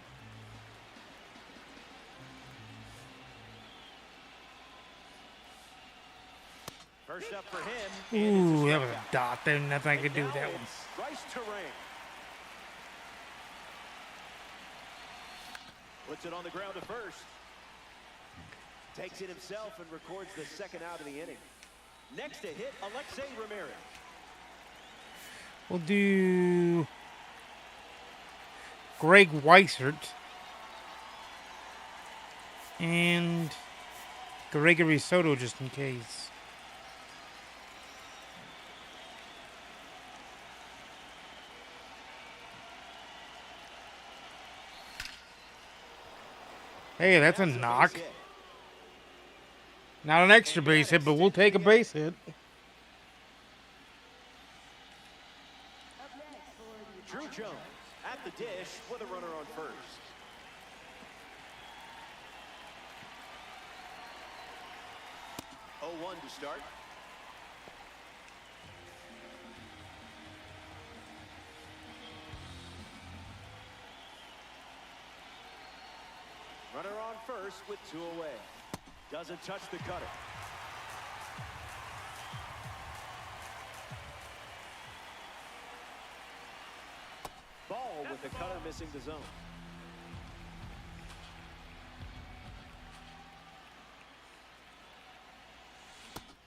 First up for him. Ooh, that was a dot. There's nothing I could do with that one. Bryce Terrain. Puts it on the ground to first. Takes it himself and records the second out of the inning. Next to hit, Alexei Ramirez. We'll do Greg Weissert and Gregory Soto just in case. Hey, that's a That's base knock. hit. Not an extra base hit, but we'll take a base hit. Drew Jones at the dish with a runner on first. Oh, 1 to start. Runner on first with 2 away. Doesn't touch the cutter. Ball with the cutter missing the zone.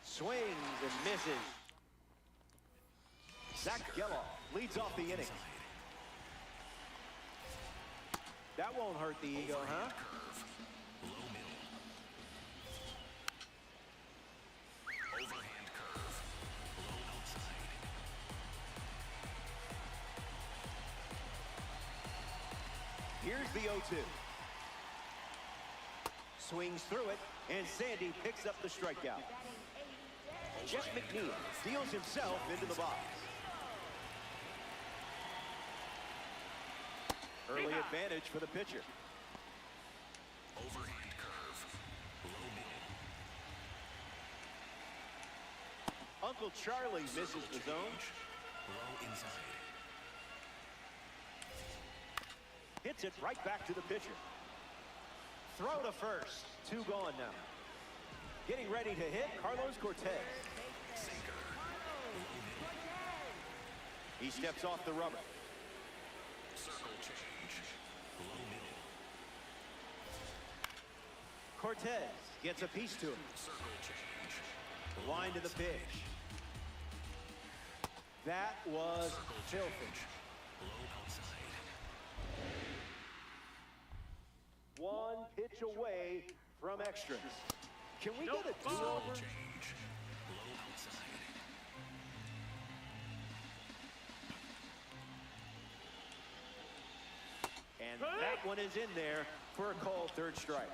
Swings and misses. Zach Geloff leads off the inning. That won't hurt the ego, huh? Here's the 0-2. Swings through it, and Sandy picks up the strikeout. Jeff McNeil deals himself into the box. Early advantage for the pitcher. Overhand curve. Low middle. Uncle Charlie misses the zone. Low inside. Hits it right back to the pitcher. Throw to first. 2 gone now. Getting ready to hit Carlos Cortez. He steps off the rubber. Circle change. Low middle. Cortez gets a piece to him. Circle change. Line to the pitch. That was filthy. Low outside. 1 pitch away from extras. Can we get a do-over? Change. Low outside. And that one is in there for a called 3rd strike.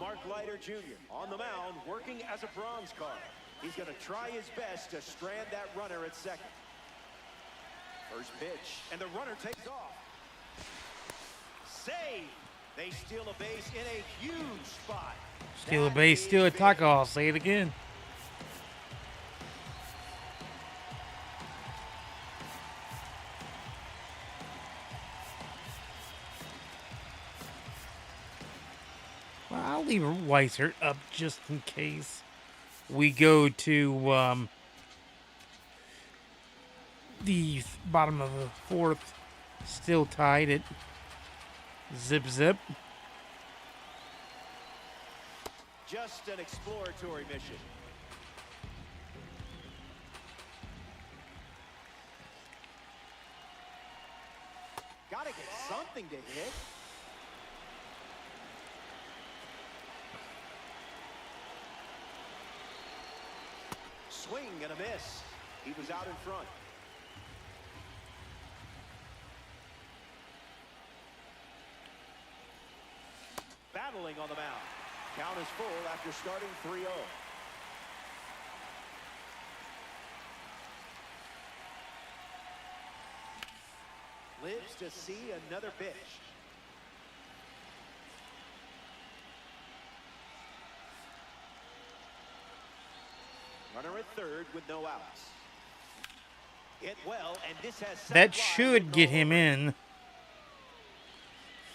Mark Leiter Jr. on the mound, working as a bronze card. He's going to try his best to strand that runner at second. First pitch, and the runner takes off. Save. They steal a base in a huge spot. Steal a base, steal a tackle. I'll say it again. Well, I'll leave Weiser up just in case we go to the bottom of the 4th, still tied at zip. Just an exploratory mission. Gotta get something to hit. Swing and a miss. He was out in front. Battling on the mound. Count is full after starting 3-0. Lives to see another pitch. Runner at 3rd with no outs. Hit well, and this has That should get him in.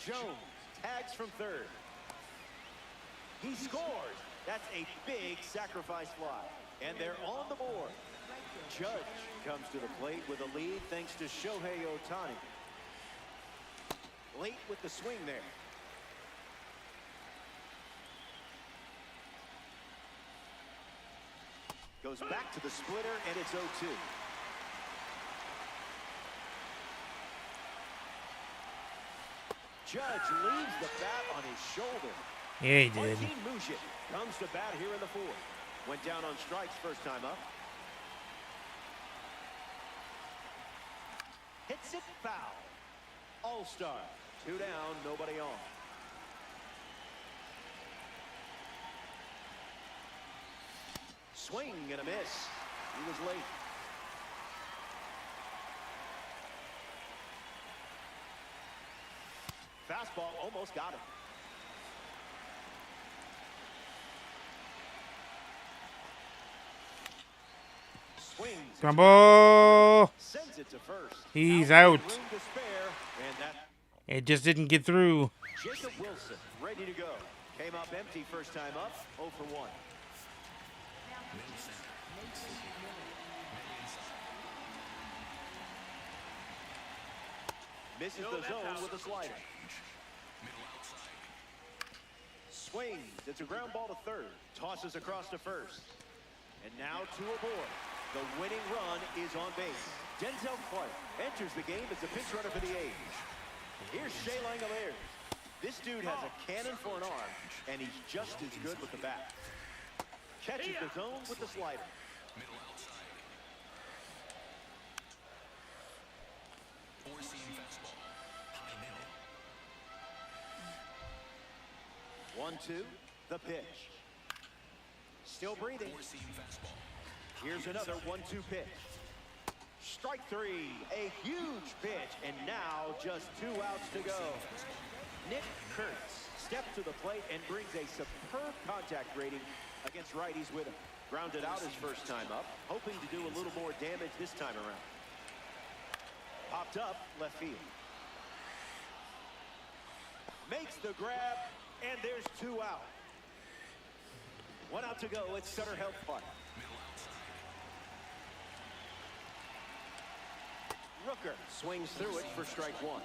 Jones tags from 3rd. He scores. That's a big sacrifice fly. And they're on the board. Judge comes to the plate with a lead thanks to Shohei Ohtani. Late with the swing there. Goes back to the splitter, and it's 0-2. Judge leaves the bat on his shoulder. Yeah, he did. Martin Mujic comes to bat here in the 4th. Went down on strikes first time up. Hits it foul. All-Star 2 down, nobody on. Swing and a miss. He was late. Fastball almost got him. Swings. Gumbo. Sends it to first. He's Out out. with room to spare, and that It just didn't get through. Jacob Wilson ready to go. Came up empty first time up, 0 for 1. Misses the zone with a slider. Swings. It's a ground ball to third. Tosses across to first. And now 2 aboard. The winning run is on base. Denzel Clark enters the game as a pinch runner for the A's. Here's Shea Langoliers. This dude has a cannon for an arm, and he's just as good with the bat. Catches the zone with the slider. One, two, the pitch. Still breathing. Here's another 1-2 pitch. Strike 3, a huge pitch, and now just 2 outs to go. Nick Kurtz steps to the plate and brings a superb contact rating against righties with him. Grounded out his first time up, hoping to do a little more damage this time around. Popped up left field. Makes the grab, and there's 2 out. 1 out to go at Sutter Health Park. Rooker swings through it for strike 1.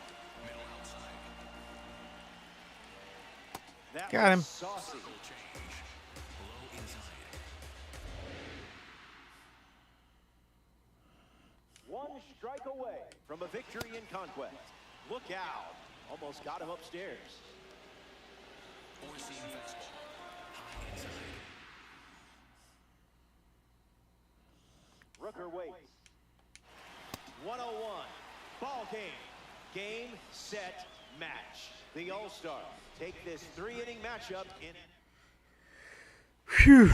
That Got him. was saucy. One strike away from a victory in conquest. Look out. Almost got him upstairs. Rooker waits. 101. Ball game. Game, set, match. The All-Star take this 3-inning matchup in. Phew.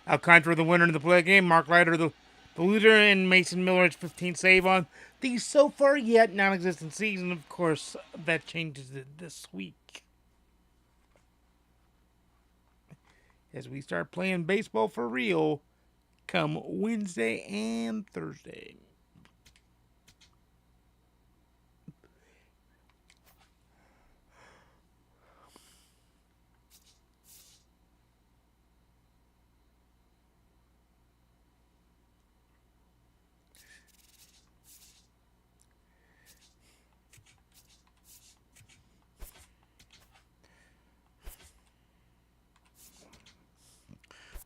Alcantara, the winner of the play game. Mark Leiter, the loser, and Mason Miller, 15 save on the so far yet non-existent season. Of course, that changes it this week as we start playing baseball for real come Wednesday and Thursday.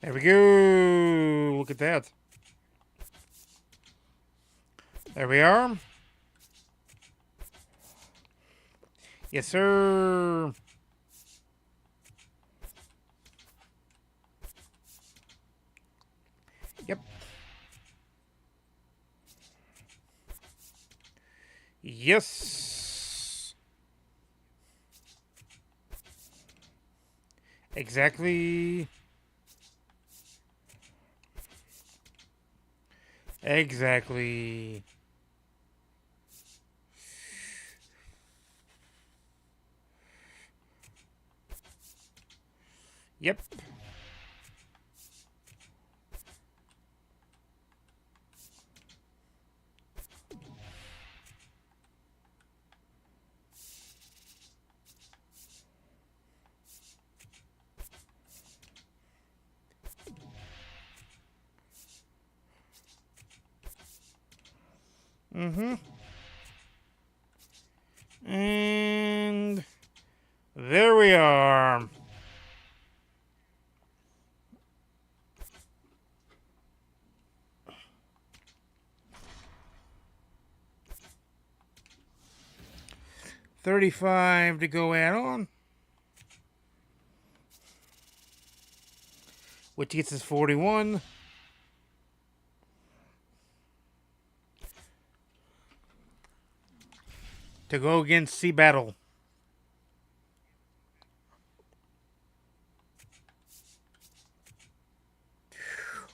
There we go. Look at that. There we are. Yes, sir. Yep. Yes. Exactly. Exactly. Yep. Mm-hmm. And there we are. $35 to go add on, which gets us 41. to go against Sea Battle.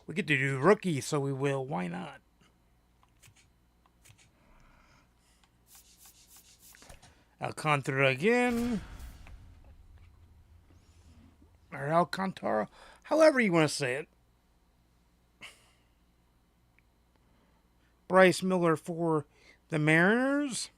We get to do rookie, so we will. Why not? Alcantara again. Or Alcantara. However you want to say it. Bryce Miller for the Mariners.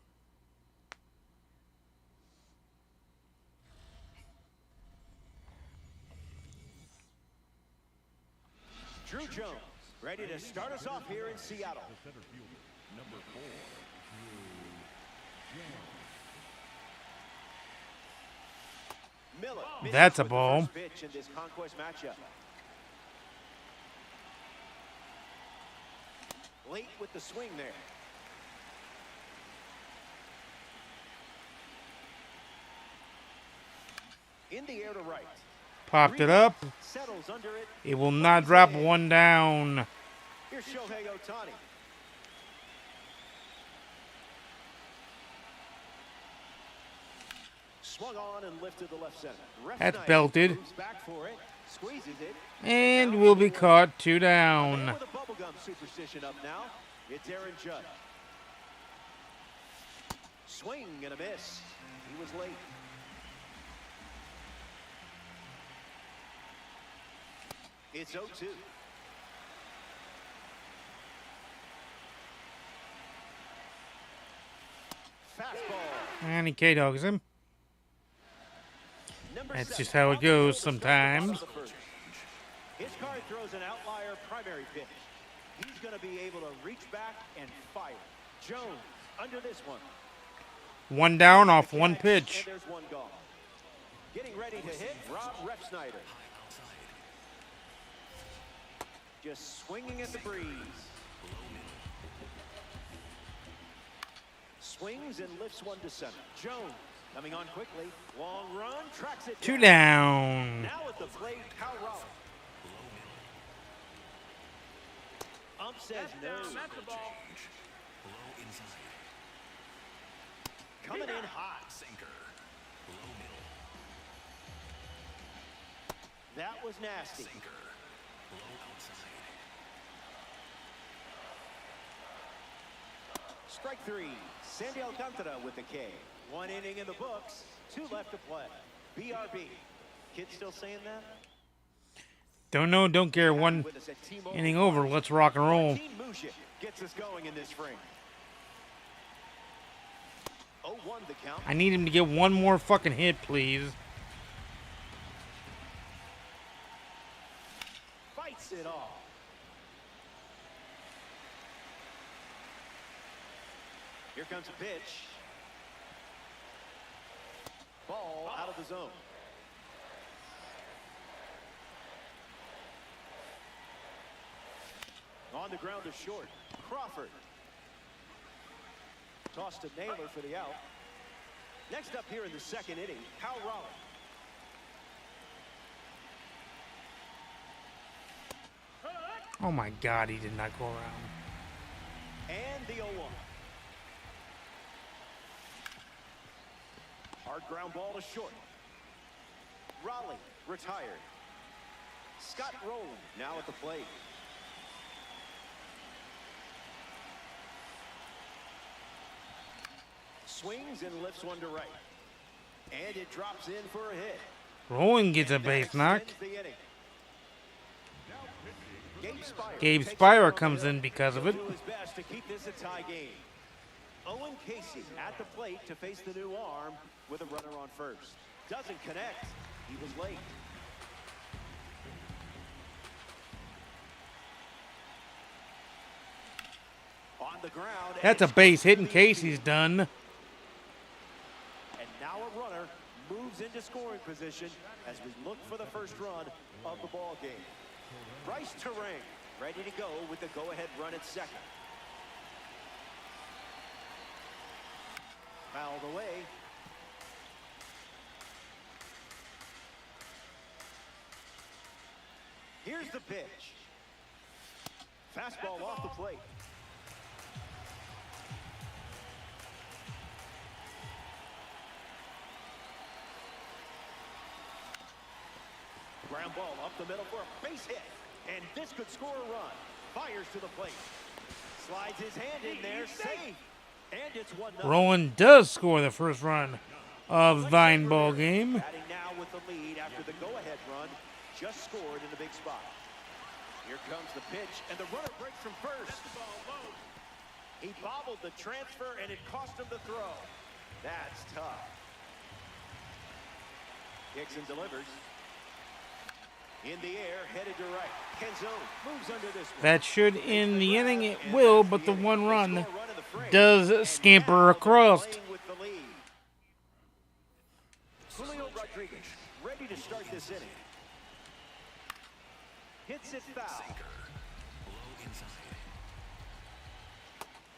Drew Jones, ready to start us off here in Seattle. Number 4, Miller. That's a with the ball. first pitch in this conquest matchup. Late with the swing there. In the air to right. Popped it up. Settles under it. It will not drop one down. Here's Shohei Ohtani. Swung on and lifted the left center. That's belted. Moves back for it, squeezes it. And will be caught 2 A down. man with a bubblegum superstition up now. It's Aaron Judge. Swing and a miss. He was late. It's 0-2. Fastball. And he K-dogs him. Number That's 7. just how it goes sometimes. His card throws an outlier primary pitch. He's going to be able to reach back and fire. Jones under this one. 1 down off 1 pitch. And there's 1 gone. Getting ready to hit Rob Refsnyder. Just swinging at the breeze. Swings and lifts one to center. Jones coming on quickly. Long run, tracks it 2 down. down. Now at the plate, Kyle Raleigh. Ump says no. That's the ball. Coming in hot. That was nasty. Strike 3. Sandy Alcantara with the K. 1 inning in the books. 2 left to play. BRB. Kids still saying that? Don't know, don't care. 1 With us at T-Mobile inning over. Let's rock and roll. Martin Music gets us going in this frame. 0-1 the count. I need him to get 1 more fucking hit, please. Fights it off. Here comes a pitch. Ball out of the zone. On the ground to short. Crawford. Tossed to Naylor for the out. Next up here in the 2nd inning, Kyle Raleigh. Oh my God, he did not go around. And the 0-1. Hard ground ball to short. Raleigh retired. Scott Rowland now at the plate. Swings and lifts one to right. And it drops in for a hit. Rowan gets a base knock. Extends the inning. Gabe Spira comes in because of it. Do his best to keep this a tie game. Owen Casey at the plate to face the new arm with a runner on first. Doesn't connect. He was late. On the ground. That's a base hit in case he's done. And now a runner moves into scoring position as we look for the first run of the ball game. Bryce Terang ready to go with the go-ahead run at second. Fouled away. Here's the pitch. Fastball off the plate. Ground ball up the middle for a base hit. And this could score a run. Fires to the plate. Slides his hand in there, safe. And it's 1-0. Roland does score the first run of the Vine ball game. Batting now with the lead after the go-ahead run. Just scored in the big spot. Here comes the pitch, and the runner breaks from first. He bobbled the transfer, and it cost him the throw. That's tough. Kicks and delivers. In the air, headed to right. Kenzone moves under this one. That should end the inning. It will, but the one run does scamper across. Julio Rodriguez ready to start this inning. Hits it foul.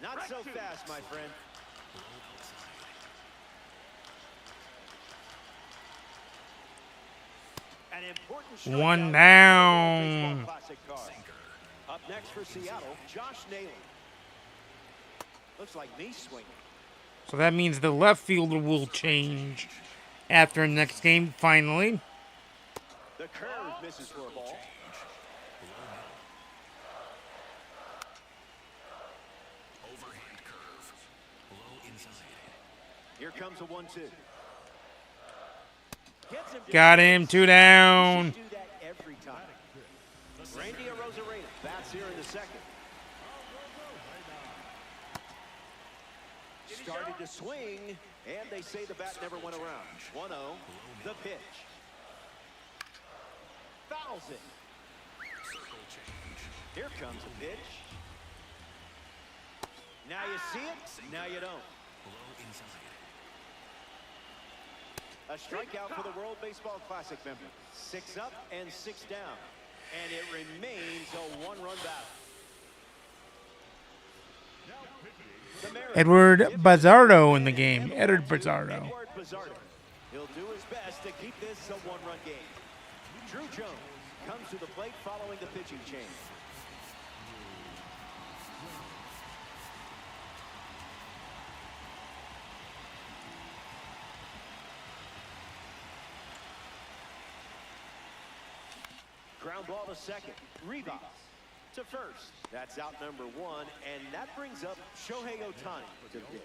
Not so fast, my friend. An important One down. Up next for Seattle, Josh Naylor. Looks like me swinging. So that means the left fielder will change after next game, finally. The curve misses for a ball. Overhand curve. Low inside. Here comes a 1-2. Got him, 2 down. Do that every time. Randy Arozarena bats here in the second. Started to swing, and they say the bat never went around. 1-0, the pitch. Fouls it. Here comes a pitch. Now you see it, now you don't. A strikeout for the World Baseball Classic member. 6 up and 6 down. And it remains a 1-run battle. Edward Bizzardo in the game. Edward Bizzardo. He'll do his best to keep this a 1-run game. Drew Jones comes to the plate following the pitching change. Ground ball to second. Rivas to first. That's out number 1, and that brings up Shohei Ohtani to the pitch.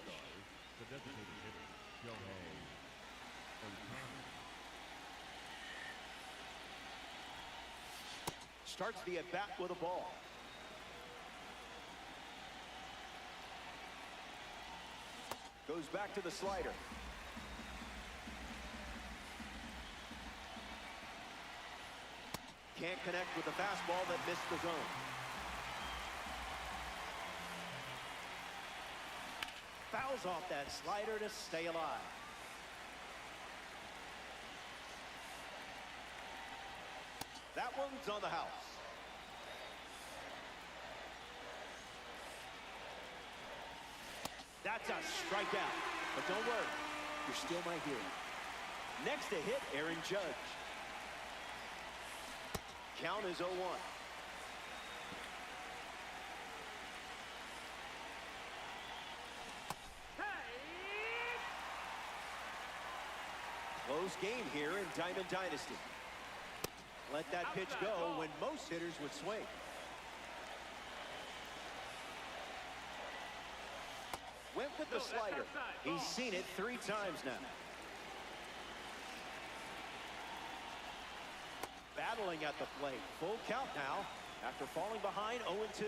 Starts the at-bat with a ball. Goes back to the slider. Can't connect with the fastball that missed the zone. Fouls off that slider to stay alive. That one's on the house. That's a strikeout. But don't worry, you're still my hero. Next to hit, Aaron Judge. Count is 0-1. Close game here in Diamond Dynasty. Let that pitch go when most hitters would swing. Went with the slider. He's seen it 3 times now. Battling at the plate. Full count now after falling behind 0-2.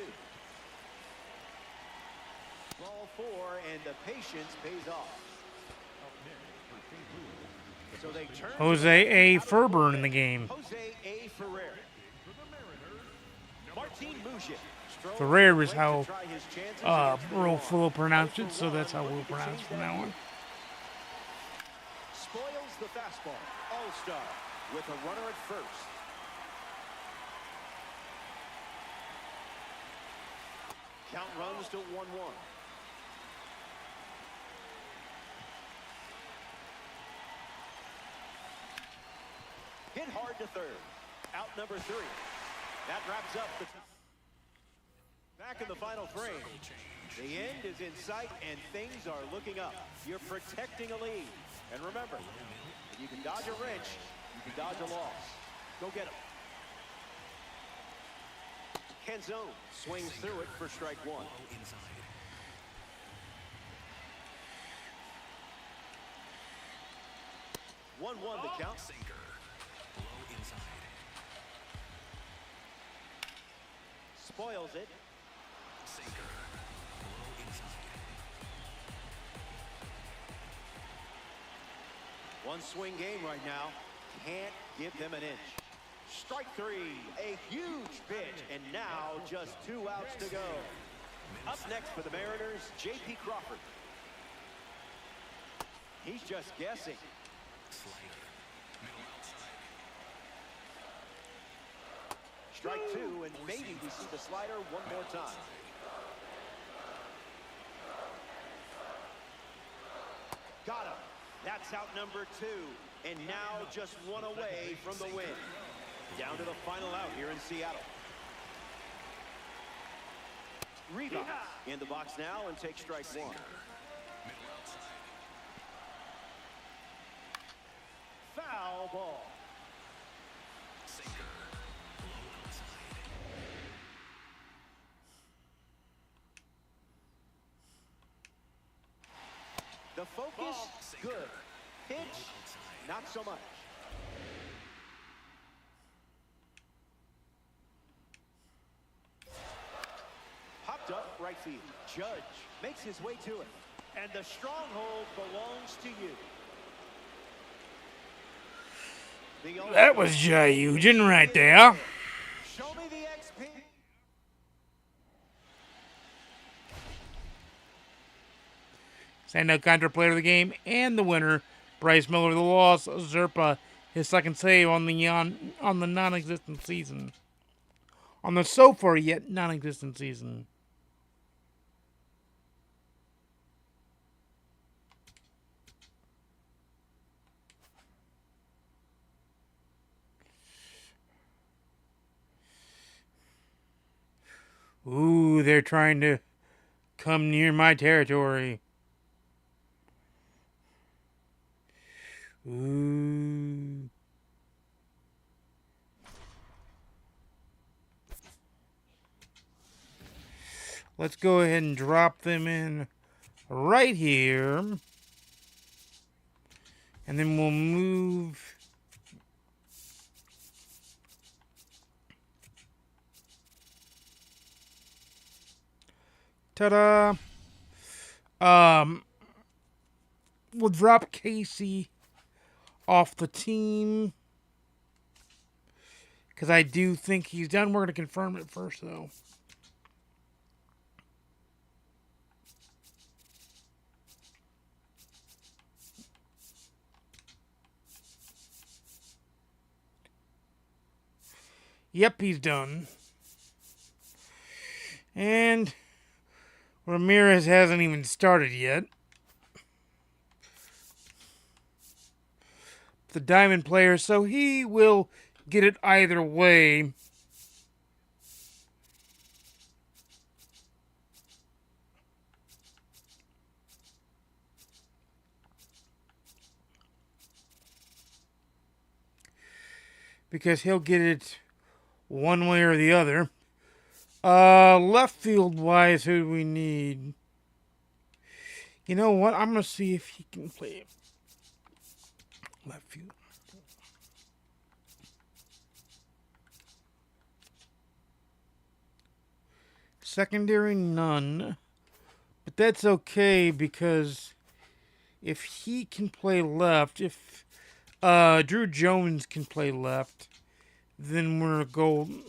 Ball 4, and the patience pays off. So they turn Jose A. Ferber in the game. Jose A. Ferrer. Martin Mujic. Ferrer is how Earl Fuller pronounced it, so that's how we'll pronounce it from now on. Spoils the fastball. All-star with a runner at first. Count runs to 1-1. Hit hard to third. Out number 3. That wraps up the... Back in the final frame. The end is in sight, and things are looking up. You're protecting a lead. And remember, if you can dodge a wrench, you can dodge a loss. Go get him. Canzone swings through it for strike one. Low inside. 1-1 the count. Sinker. Low inside. Spoils it. Sinker. Low inside. One swing game right now. Can't give them an inch. Strike three. A huge pitch. And now just 2 outs to go. Up next for the Mariners, J.P. Crawford. He's just guessing. Slider. Middle outside. Strike two, and maybe we see the slider one more time. Got him. That's out number 2. And now just 1 away from the win. Down to the final out here in Seattle. Rivas in the box now and takes strike one. Middle outside. Foul ball. Sinker. Low outside. The focus, good. Pitch, not so much. Popped up right field. Judge makes his way to it. And the stronghold belongs to you. The That was Jayujin right there. Show me the XP. Stand out counter player of the game and the winner, Bryce Miller. The loss, Zerpa, his second save on the non-existent season. On the so far yet non-existent season. Ooh, they're trying to come near my territory. Ooh. Let's go ahead and drop them in right here. And then we'll move. Ta-da. We'll drop Casey off the team. Because I do think he's done. We're going to confirm it first, though. Yep, he's done. And Ramirez hasn't even started yet. The diamond player, so he will get it either way. Because he'll get it one way or the other. Left field wise, who do we need? You know what? I'm going to see if he can play left field. Secondary, none. But that's okay because if he can play left, if Drew Jones can play left, then we're golden.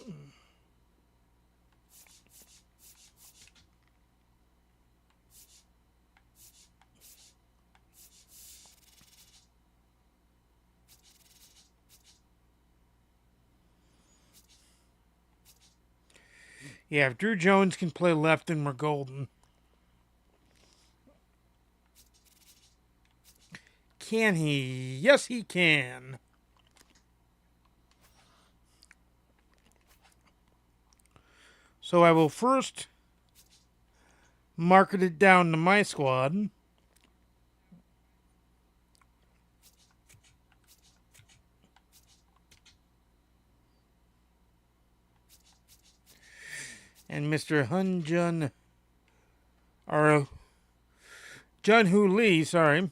Yeah, if Drew Jones can play left, then we're golden. Can he? Yes, he can. So I will first market it down to my squad. And Mr. or Jun Hoo Lee, sorry,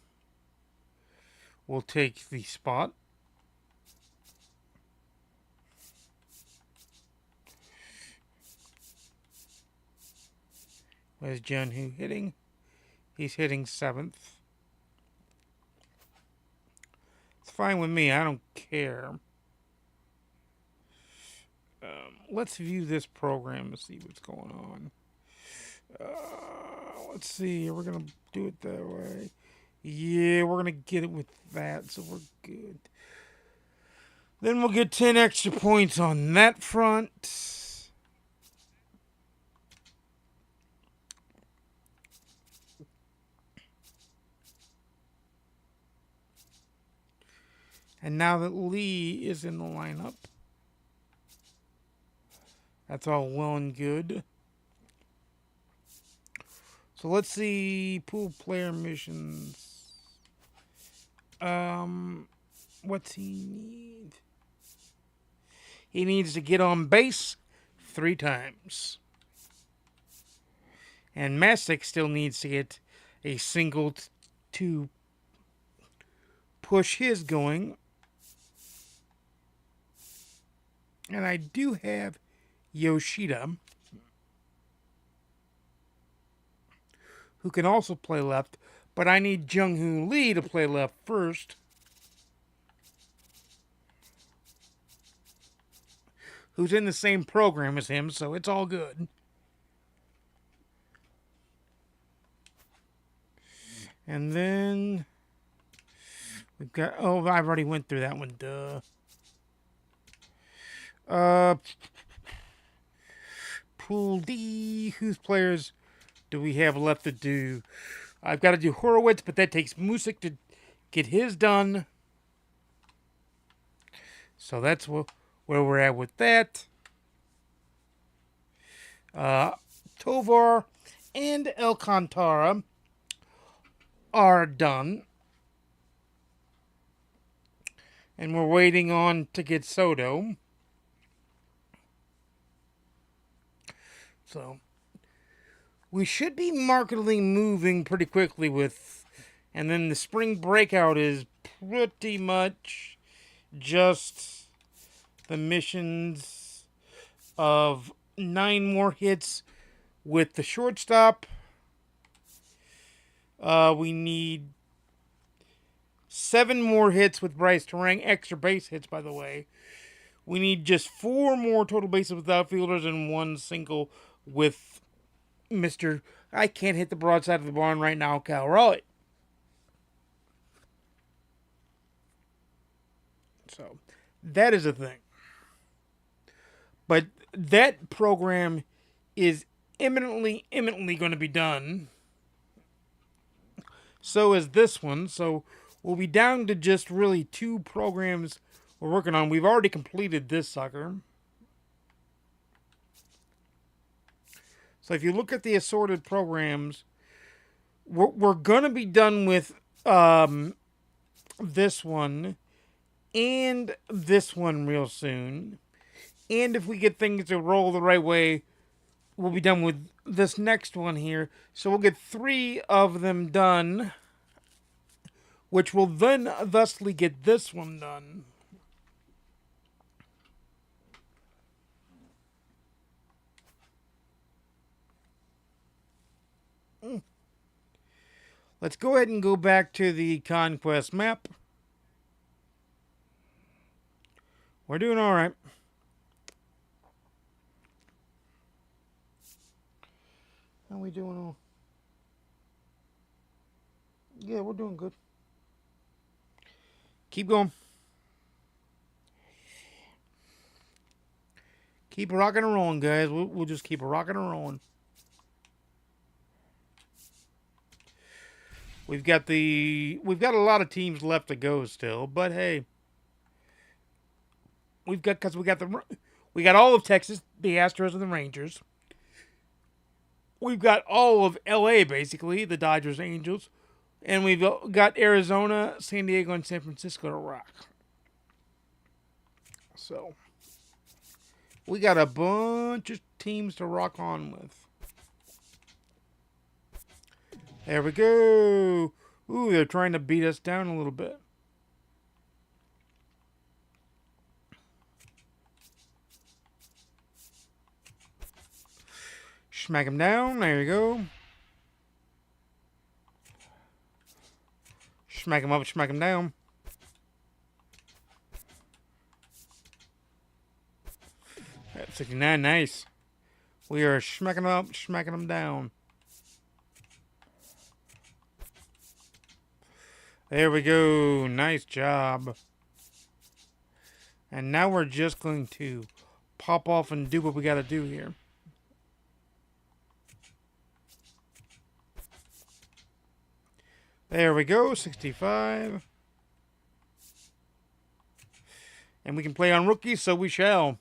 will take the spot. Where's Jun Hoo hitting? He's hitting 7th. It's fine with me. I don't care. Let's view this program to see what's going on. Let's see. We're going to do it that way. Yeah, we're going to get it with that, so we're good. Then we'll get 10 extra points on that front. And now that Lee is in the lineup, that's all well and good. So let's see pool player missions. What's he need? He needs to get on base 3 times. And Masick still needs to get a single to push his going. And I do have Yoshida, who can also play left, but I need Jung Hoo Lee to play left first. Who's in the same program as him, so it's all good. And then we've got, oh, I've already went through that one, duh. Pool D, whose players do we have left to do? I've got to do Horowitz, but that takes Music to get his done. So that's where we're at with that. Tovar and Alcantara are done. And we're waiting on to get Soto. So we should be markedly moving pretty quickly with, and then the spring breakout is pretty much just the missions of 9 more hits with the shortstop. We need 7 more hits with Bryce Terang, extra base hits, by the way. We need just 4 more total bases with outfielders and 1 single with Mr. I can't hit the broadside of the barn right now, Cal Raleigh. So, that is a thing. But that program is imminently going to be done. So is this one. So, we'll be down to just really 2 programs we're working on. We've already completed this sucker. So if you look at the assorted programs, we're going to be done with this one and this one real soon. And if we get things to roll the right way, we'll be done with this next one here. So we'll get 3 of them done, which will then thusly get this one done. Let's go ahead and go back to the conquest map. We're doing all right. How we doing all? Yeah, we're doing good. Keep going. Keep rocking and rolling, guys. We'll just keep rocking and rolling. We've got a lot of teams left to go still, but hey, we got all of Texas, the Astros and the Rangers. We've got all of LA basically, the Dodgers, Angels, and we've got Arizona, San Diego, and San Francisco to rock. So We got a bunch of teams to rock on with. There we go. Ooh, they're trying to beat us down a little bit. Smack him down. There you go. Smack him up, smack him down. At 69, nice. We are smacking him up, smacking him down. There we go. Nice job. And now we're just going to pop off and do what we got to do here. There we go. 65. And we can play on rookies, so we shall.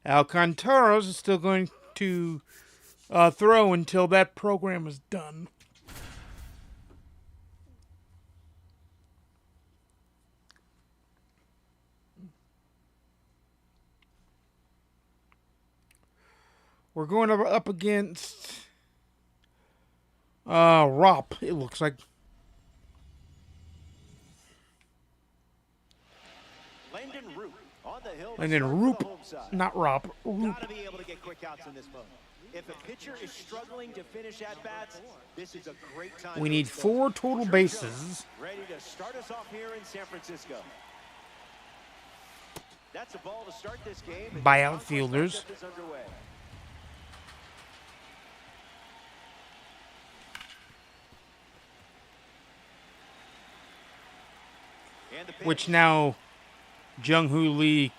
Alcantara's is still going to throw until that program is done. We're going up against Rop, it looks like. And then Roop, not Rop. Roop. Gotta be able to get quick outs in this mode. If a pitcher is struggling to finish at bats, this is a great time. We need 4 total bases. Ready to start us off here in San Francisco. That's a ball to start this game. By outfielders. Which now Jung-Hoo Lee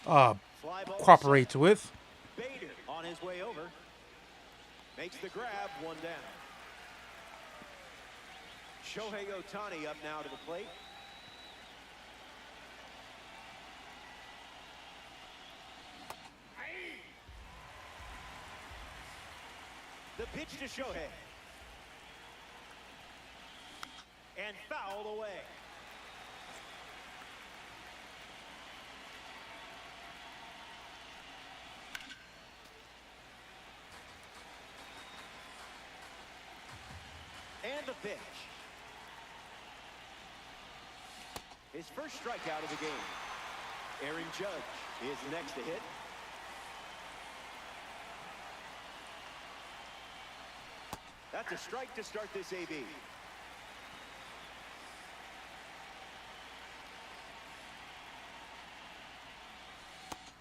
cooperates with. Bader on his way over. Makes the grab, 1 down. Shohei Ohtani up now to the plate. The pitch to Shohei. And fouled away. And the pitch. His first strikeout of the game. Aaron Judge is next to hit. That's a strike to start this AB.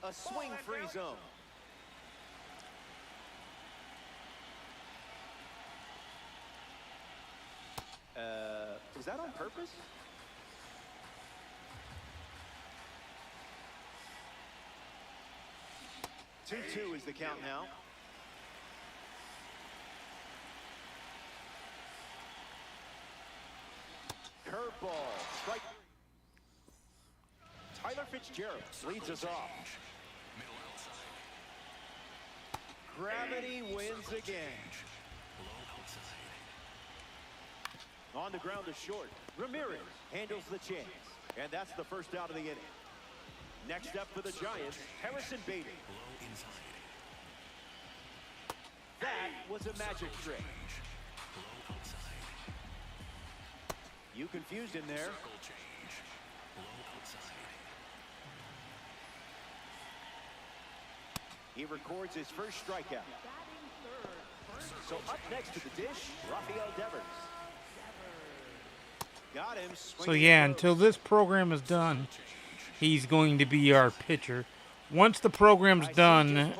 A swing-free zone. Was that on purpose? Two is the count now. Curveball, strike. Tyler Fitzgerald leads us off. Middle outside. Gravity wins again. Low outside. On the ground to short. Ramirez handles the chance. And that's the first out of the inning. Next up for the Giants, Harrison Bader. Low inside. That was a magic trick. Low outside. You confused him there. Circle change. Low outside. He records his first strikeout. So up next to the dish, Rafael Devers. Got him. So yeah, until this program is done, he's going to be our pitcher. Once the program's done,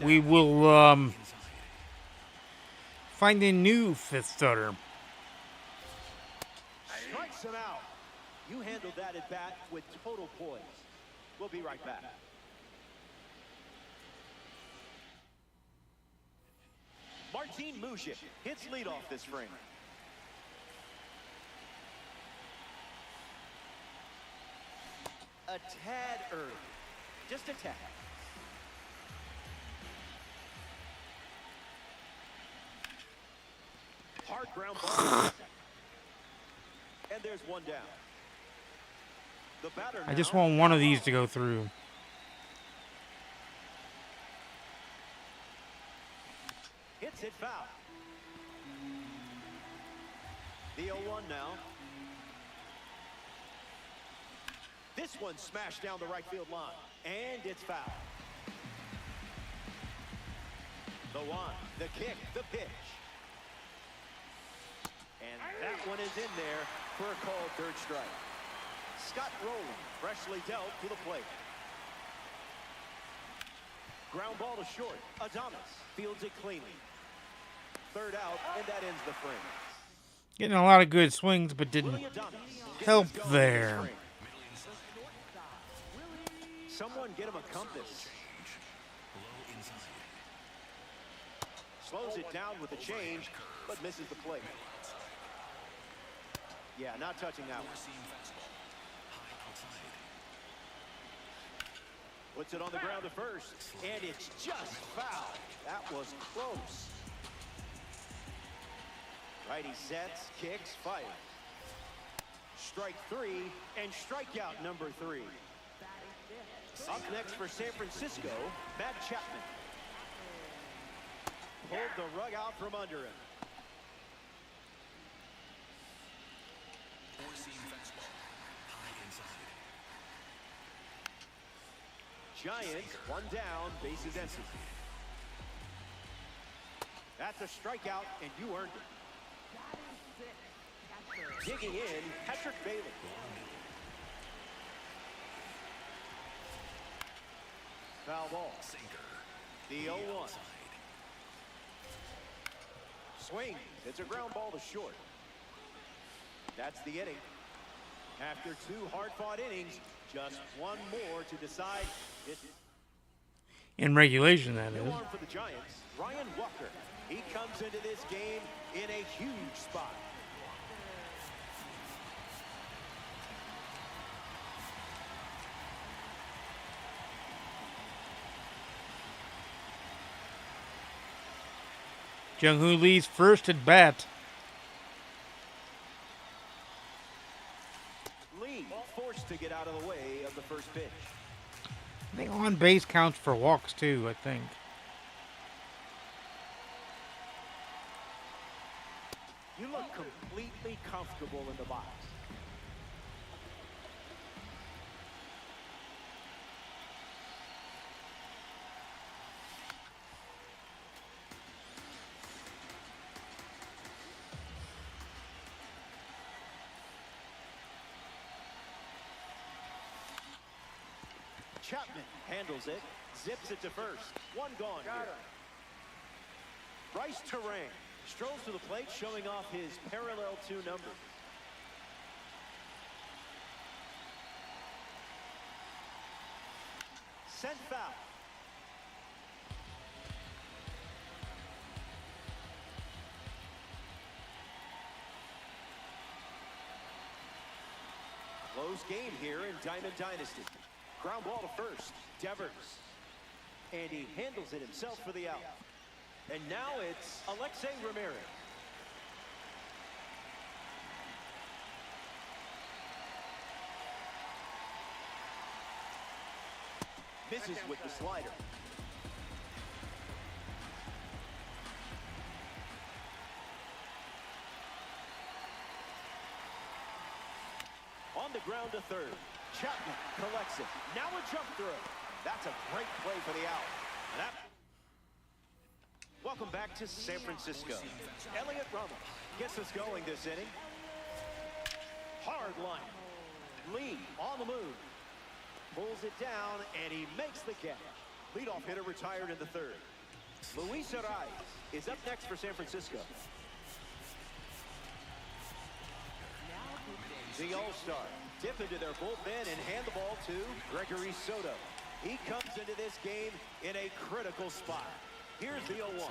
we will find a new fifth starter. Strikes him out. You handled that at bat with total poise. We'll be right back. Martin Mujic hits leadoff this frame. A tad early. Just a tad. Hard ground ball. And there's 1 down. The batter I just now, want one of these to go through. hits it foul. The 0-1 now. This one smashed down the right field line, and it's foul. The one, the kick, the pitch. And that one is in there for a called third strike. Scott Rowland freshly dealt to the plate. Ground ball to short. Adames fields it cleanly. Third out, and that ends the frame. Getting a lot of good swings, but didn't Willie Adames help gets us going there. in this frame. Someone get him a compass. Low inside. Slows it down with the change, but misses the plate. Yeah, not touching that one. Seam fastball. High outside. Puts it on the ground to first, and it's just foul. That was close. Righty sets, kicks, fires. Strike three, and strikeout number 3. Up next for San Francisco, Matt Chapman. Pulled the rug out from under him. Four-seam fastball. High inside. Giants, one down, bases empty. That's a strikeout, and you earned it. Digging in, Patrick Bailey. Foul ball. Sinker. The 0-1. Swing. It's a ground ball to short. That's the inning. After 2 hard-fought innings, just one more to decide. In regulation, that New is. arm for the Giants, Ryan Walker. He comes into this game in a huge spot. Jung-Hoo Lee's first at bat. Lee forced to get out of the way of the first pitch. I think on base counts for walks too, I think. You look completely comfortable in the box. Chapman handles it, zips it to first. One gone here. Bryce Terang strolls to the plate, showing off his parallel 2 number. Sent foul. Close game here in Diamond Dynasty. Ground ball to first, Devers. And he handles it himself for the out. And now it's Alexei Ramirez. Misses with the slider. On the ground to third. Chapman collects it. Now a jump throw. That's a great play for the out. Welcome back to San Francisco. Elliott Ramos gets us going this inning. Hard line. Lee on the move. Pulls it down, and he makes the catch. Leadoff hitter retired in the third. Luis Arias is up next for San Francisco. The All-Star dip into their bullpen and hand the ball to Gregory Soto. He comes into this game in a critical spot. Here's the 0-1.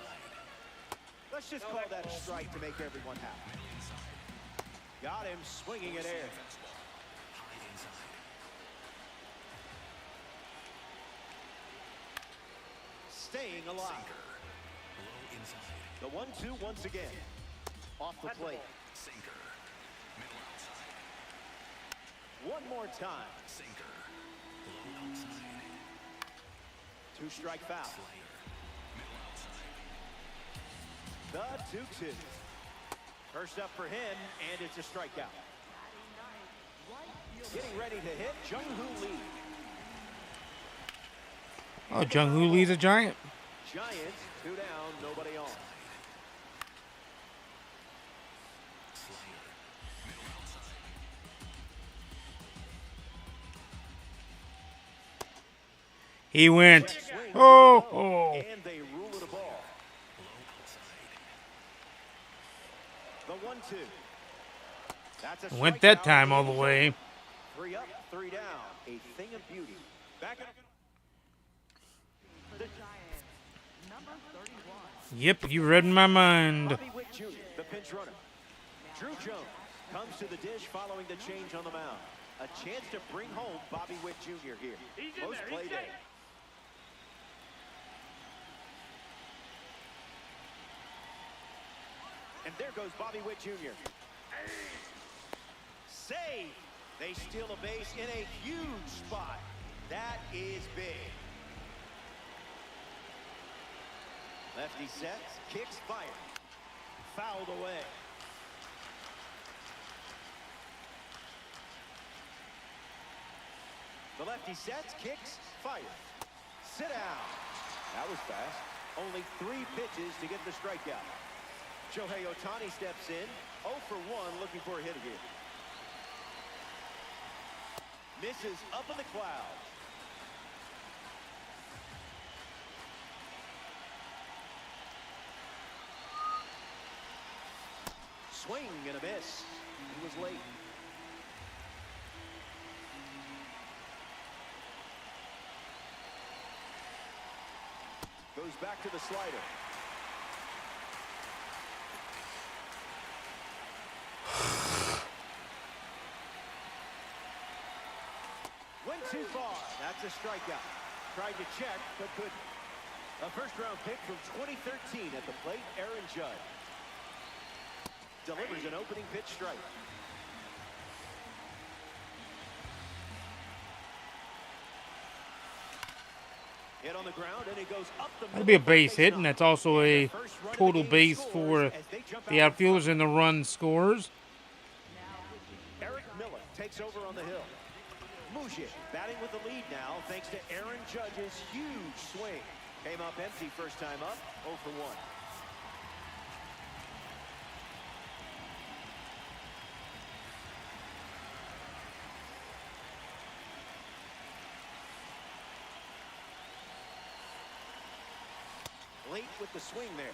Let's just call that a strike to make everyone happy. Got him swinging in air. Staying alive. The 1-2 once again. Off the plate. One more time. Sinker. Low outside. Two-strike foul. Slayer. Middle outside. The 2-2. First up for him, and it's a strikeout. Getting ready to hit, Jung-Hoo Lee. Oh, Jung-Hoo Lee's a giant. Giants, 2 down, nobody on. Slayer. Middle outside. He went. Swing Oh, low, oh. and they rule it a ball. Low outside. The 1-2. That's a Went that strikeout. time all the way. 3 up, 3 down. A thing of beauty. Back up. Yep, you read my mind. Bobby Witt Jr., the pinch runner. Drew Jones comes to the dish following the change on the mound. A chance to bring home Bobby Witt Jr. here. Close play day. And there goes Bobby Witt Jr. Save. They steal a base in a huge spot. That is big. Lefty sets, kicks, fire. Fouled away. The lefty sets, kicks, fire. Sit down. That was fast. Only 3 pitches to get the strikeout. Shohei Ohtani steps in, 0 for 1, looking for a hit again. Misses up in the clouds. Swing and a miss. He was late. Goes back to the slider. Went too far. That's a strikeout. Tried to check, but couldn't. A first-round pick from 2013 at the plate, Aaron Judge. Delivers an opening pitch strike. Hit on the ground, and it goes up the middle. That'd be a base hit, and that's also a total base for the outfielders and the run scorers. Eric Miller takes over on the hill. Mujic batting with the lead now thanks to Aaron Judge's huge swing. Came up empty first time up, 0 for 1. Late with the swing there.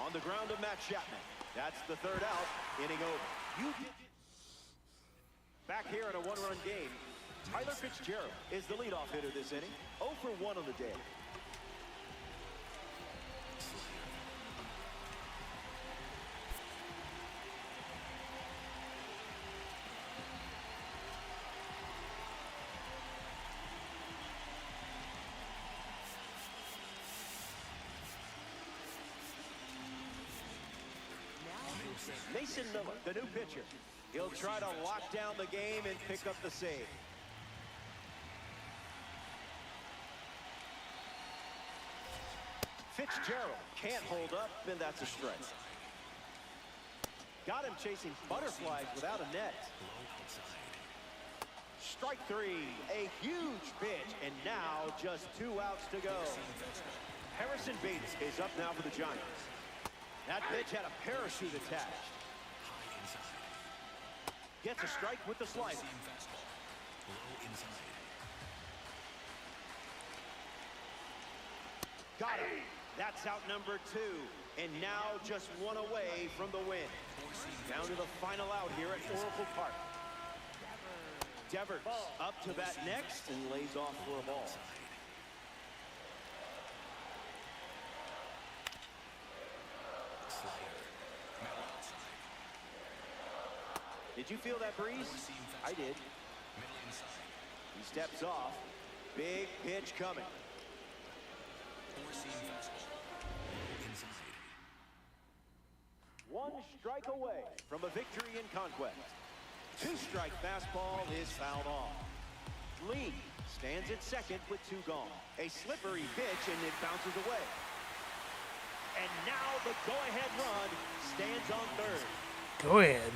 On the ground of Matt Chapman. That's the 3rd out. Inning over. Back here in a 1-run game. Tyler Fitzgerald is the leadoff hitter this inning. 0 for 1 on the day. Mason Miller, the new pitcher. He'll try to lock down the game and pick up the save. Fitzgerald can't hold up, and that's a strike. Got him chasing butterflies without a net. Strike 3, a huge pitch, and now just 2 outs to go. Harrison Bates is up now for the Giants. That pitch had a parachute attached. Gets a strike with the slider. Got him. That's out number 2. And now just 1 away from the win. Down to the final out here at Oracle Park. Devers up to bat next and lays off for a ball. Did you feel that breeze? I did. He steps off. Big pitch coming. Four-seam fastball. Inside. One strike away from a victory in conquest. Two-strike fastball is fouled off. Lee stands at second with 2 gone. A slippery pitch, and it bounces away. And now the go-ahead run stands on third. Go ahead.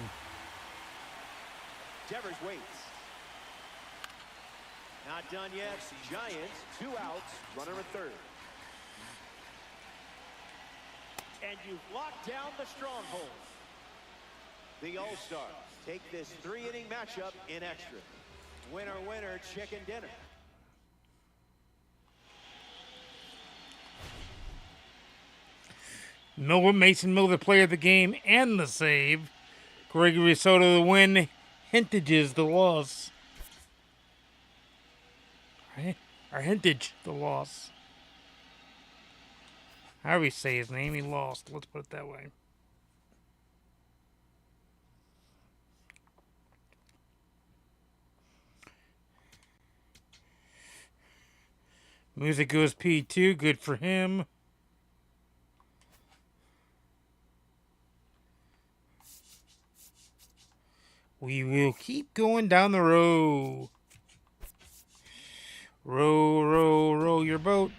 Devers waits. Not done yet. Giants, 2 outs, runner at third. And you've locked down the stronghold. The All-Stars take this 3-inning matchup in extra. Winner, winner, chicken dinner. Mason Miller, the player of the game and the save. Gregory Soto, the win. Hintages, the loss. Right? Or Hintage, the loss. How do we say his name? He lost. Let's put it that way. Music goes P2. Good for him. We will keep going down the row. Row, row, row your boat.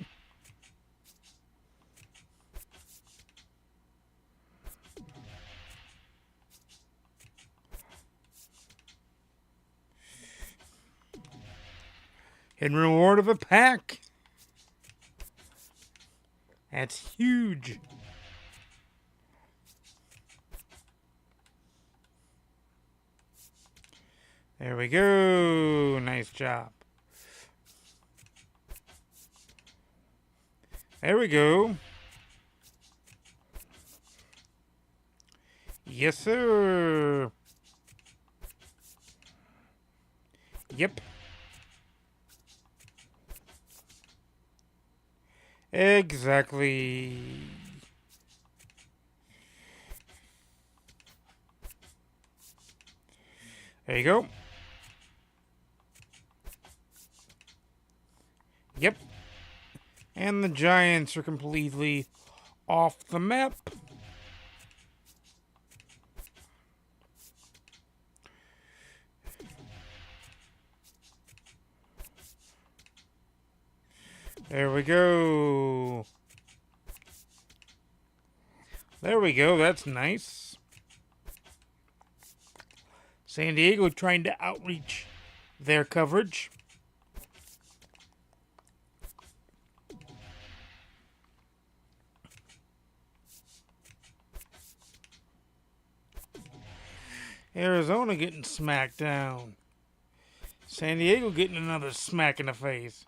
In reward of a pack. That's huge. There we go. Nice job. There we go. Yes, sir. Yep. Exactly. There you go. Yep. And the Giants are completely off the map. There we go. There we go. That's nice. San Diego trying to outreach their coverage. Arizona getting smacked down. San Diego getting another smack in the face.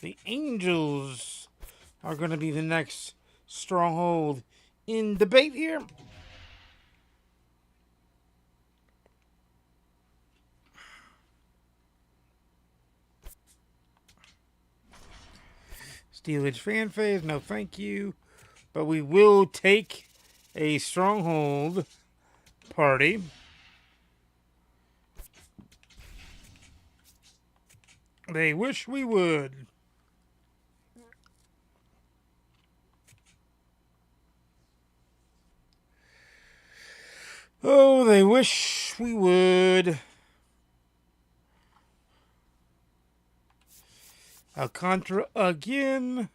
The Angels are going to be the next stronghold in debate here. Steelage fan phase, no thank you. But we will take a stronghold party. They wish we would. Oh, they wish we would. Alcantara again.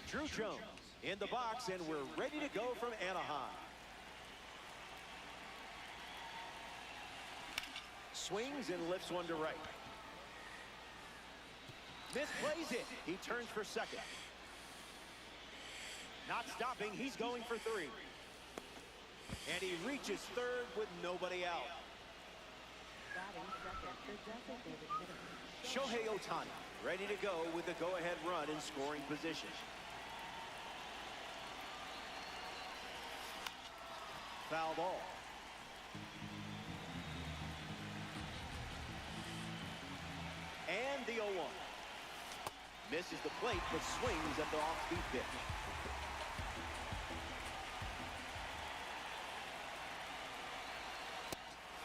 Drew Jones in the box, and we're ready to go from Anaheim. Swings and lifts one to right. Misplays it. He turns for second. Not stopping. He's going for 3. And he reaches third with nobody out. Shohei Ohtani ready to go with the go-ahead run in scoring position. Foul ball. the 0-1. Misses the plate, but swings at the off-speed pitch.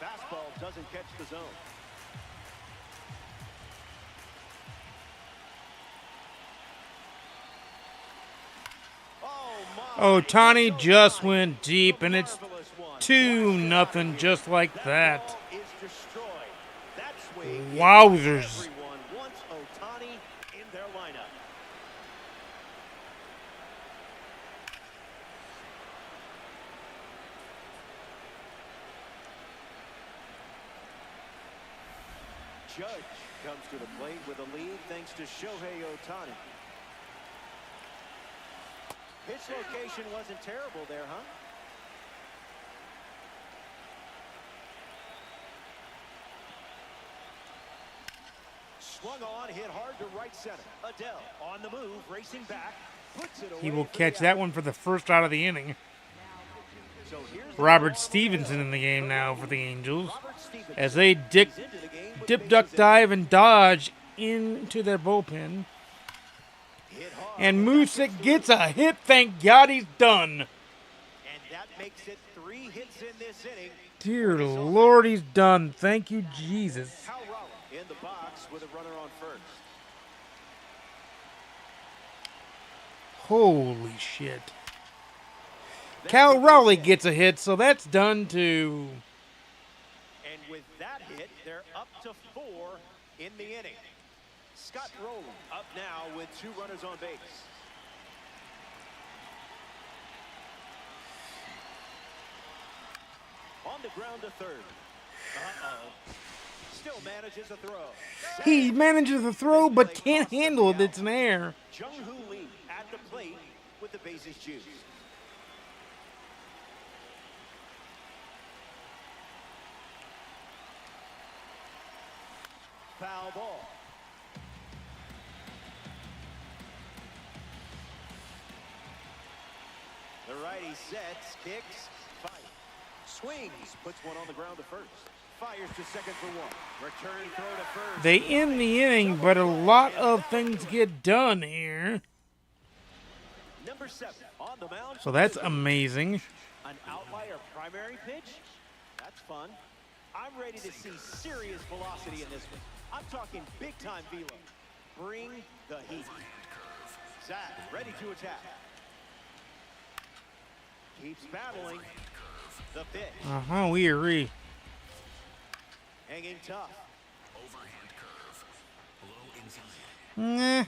Fastball doesn't catch the zone. Ohtani just went deep, and it's 2-0 just like that. Wowzers. Everyone wants Ohtani in their lineup. Judge comes to the plate with a lead thanks to Shohei Ohtani. Pitch location wasn't terrible there, huh? Swung on, hit hard to right center. Adele on the move, racing back, puts it away. He will catch that one for the first out of the inning. So here's Robert Stevenson in the game now for the Angels as they dip, duck, dive, and dodge into their bullpen. And Musick gets a hit. Thank God he's done. And that makes it 3 hits in this inning. Dear Lord, he's done. Thank you, Jesus. Cal Raleigh in the box with a runner on first. Holy shit. Cal Raleigh gets a hit, so that's done too. And with that hit, they're up to 4 in the inning. Scott Rowland up now with 2 runners on base. On the ground to third. Still manages a throw. He manages to throw, but can't handle it. It's in air. Jung-Hoo Lee at the plate with the bases juiced. Foul ball. The righty sets, kicks, fight. Swings, puts one on the ground to first. Fires to second for 1. Return throw to first. They end the inning, but a lot of things get done here. Number 7 on the mound. So that's amazing. An outlier primary pitch? That's fun. I'm ready to see serious velocity in this one. I'm talking big-time velo. Bring the heat. Zach, ready to attack. Keeps battling. The pitch. We agree. Hanging tough. Overhand curve. Low inside. Nah.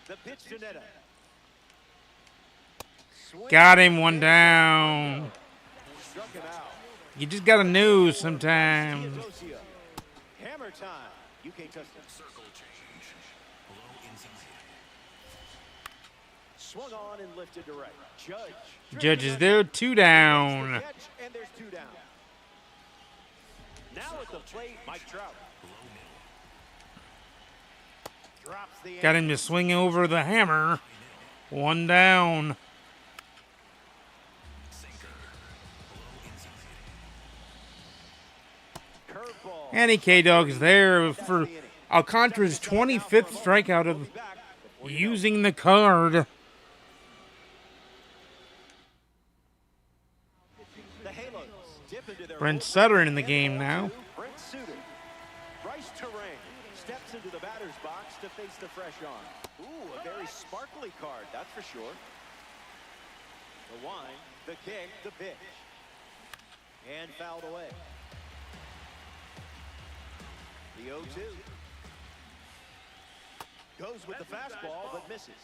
The pitch to Netta. Swing. Got him one down. Struck him out. You just gotta know sometimes. Theodosia. Hammer time. You can't touch them. Circle change. Low inside. Swung on and lifted to right. Judge is there, 2 down. And there's 2 down. Now at the plate, Mike Trout. Drops the Got him to swing over the hammer. 1 down. curveball. And K-Dog is there for Alcantara's 25th strikeout of using the card. The Halos dip into their Brent Sutter in the game now. Brent Sutter. Bryce Terang steps into the batter's box to face the fresh on. Ooh, a very sparkly card, that's for sure. The wind, the kick, the pitch. And fouled away. The 0-2. Goes with the fastball, but misses.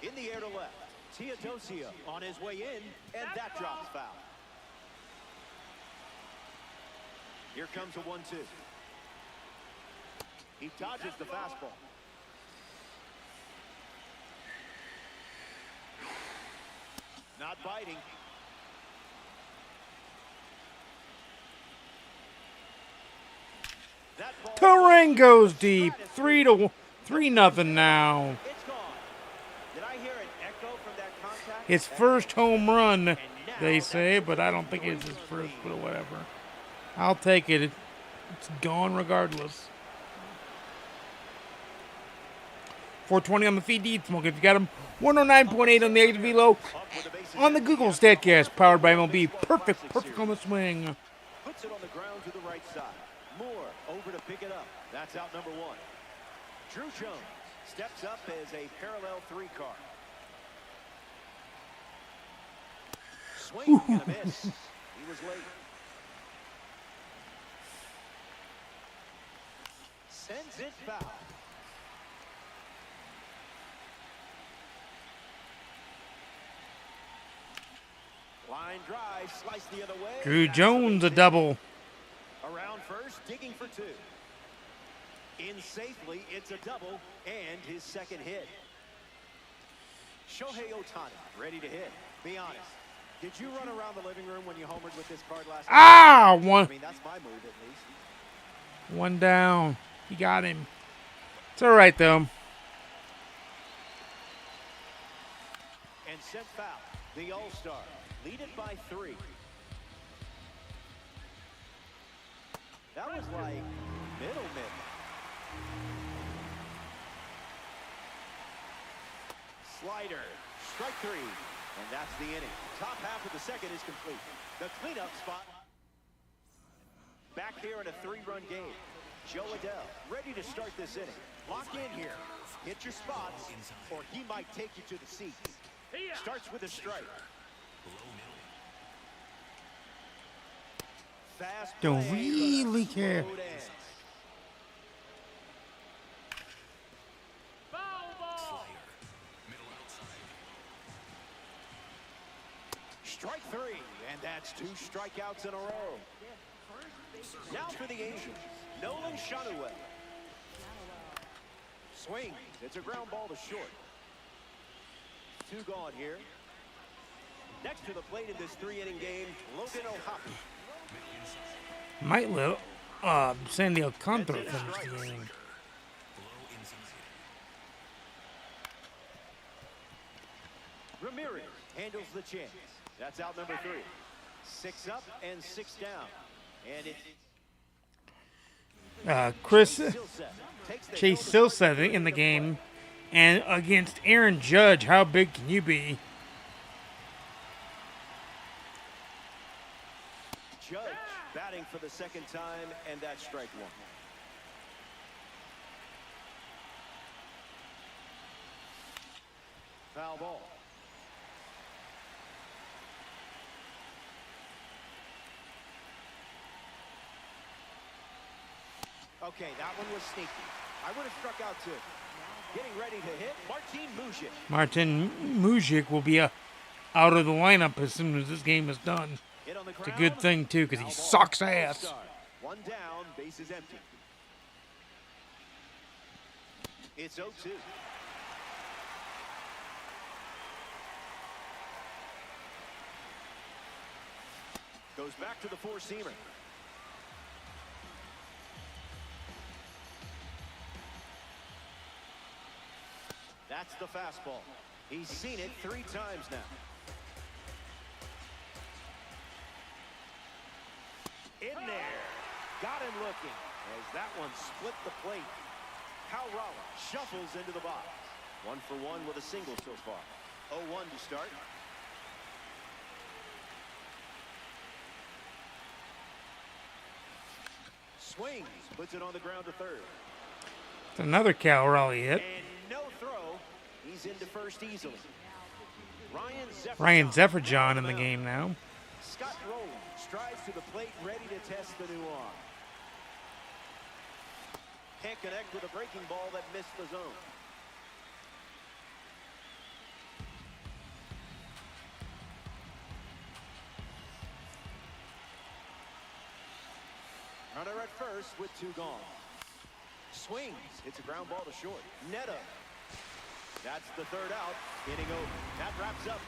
In the air to left. Theodosia on his way in, and that drops foul. Here comes a 1-2. He dodges the fastball. Not biting. That ball Terang goes deep. 3-0 now. It's gone. Did I hear an echo from that contact? his first home run, they say, but I don't think it's his first, but whatever. I'll take it. It's gone regardless. 420 on the feed deed smoke. If you got him, 109.8 on the X Velo on the Google Statcast, powered by MLB. Perfect on the swing. Puts it on the ground to the right side. Moore over to pick it up. That's out number one. Drew Jones steps up as a parallel three car. Swing and a miss. He was late. Sends it foul. Line drive, slice the other way. Drew Jones, a double. Around first, digging for two. In safely, it's a double and his second hit. Shohei Ohtani, ready to hit. Be honest. Did you run around the living room when you homered with this card last night? Ah, I mean, that's my move at least. one down. He got him. It's all right, though. And sent foul. The All-Star. Lead it by 3. That was like middle. Slider. Strike 3. And that's the inning. Top half of the second is complete. The cleanup spot. Back here in a 3-run game. Joe Adele ready to start this inning. Lock in here. Hit your spots, or he might take you to the seats. Starts with a strike. Fast Don't play, really but care. slow dance. Strike 3, and that's 2 strikeouts in a row. Now for the Angels, Nolan Schanuel. Swings, it's a ground ball to short. 2 gone here. Next to the plate in this 3-inning game, Logan O'Hoppe. Might let Sandy Alcantara finish the game. Ramirez handles the chance. That's out number 3. 6 up and 6 down. And it's Chris Chase Chase Silseth in the game, and against Aaron Judge. How big can you be? Judge batting for the second time, and that's strike 1. Foul ball. Okay, that one was sneaky. I would have struck out too. Getting ready to hit, Martin Mujic. Martin Mujic will be out of the lineup as soon as this game is done. Hit on the It's a ground. good thing, too, because he Foul ball. sucks ass. One down, base is empty. It's 0-2. Goes back to the 4-seamer. That's the fastball. He's seen it 3 times now. In there. Got him looking as that one split the plate. Kyle Rowland shuffles into the box. 1 for 1 with a single so far. 0-1 to start. Swings, puts it on the ground to third. It's another Cal Raleigh hit. And no throw. He's into first easily. Ryan Zefferjohn in the game now. Scott Rowland strides to the plate, ready to test the new arm. Can't connect with a breaking ball that missed the zone. Runner at first with 2 gone. Swings, hits a ground ball to short. Neto. That's the 3rd out. Inning over. That wraps up.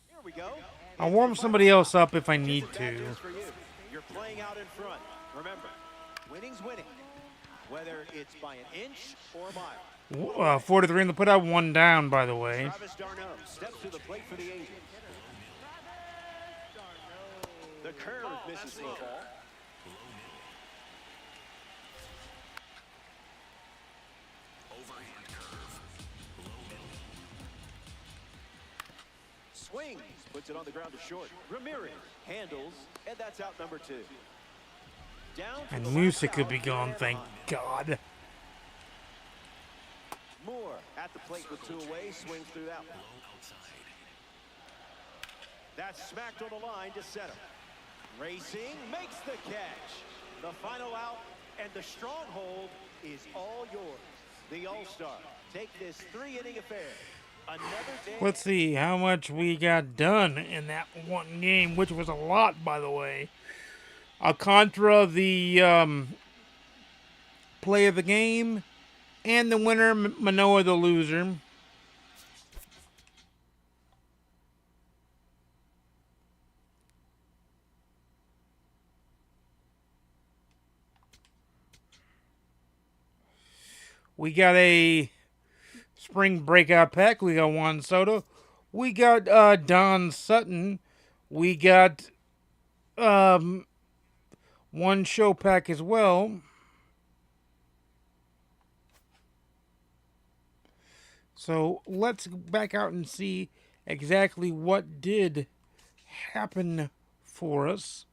Here we go. I'll warm somebody else up if I need to. Disadvantages for you. You're playing out in front. Remember, winning's winning, whether it's by an inch or a mile. 43 in the putout, 1 down, by the way. Travis Darno steps to the plate for the Angels. The curve misses for a ball. Overhand curve. Low middle. Swings, puts it on the ground to short. Ramirez handles, and that's out number 2. Down to And the Musa last could out be here gone, in thank Anaheim. God. Moore at the plate with 2 away, swings through that one. Low outside. That's smacked on the line to center. Racing, makes the catch. The final out, and the stronghold is all yours. The All-Star, take this 3-inning affair. Another day. Let's see how much we got done in that one game, which was a lot, by the way. Alcantara, the play of the game, and the winner, Manoah, the loser. We got a spring breakout pack. We got Juan Soto. We got Don Sutton. We got one show pack as well. So let's back out and see exactly what did happen for us.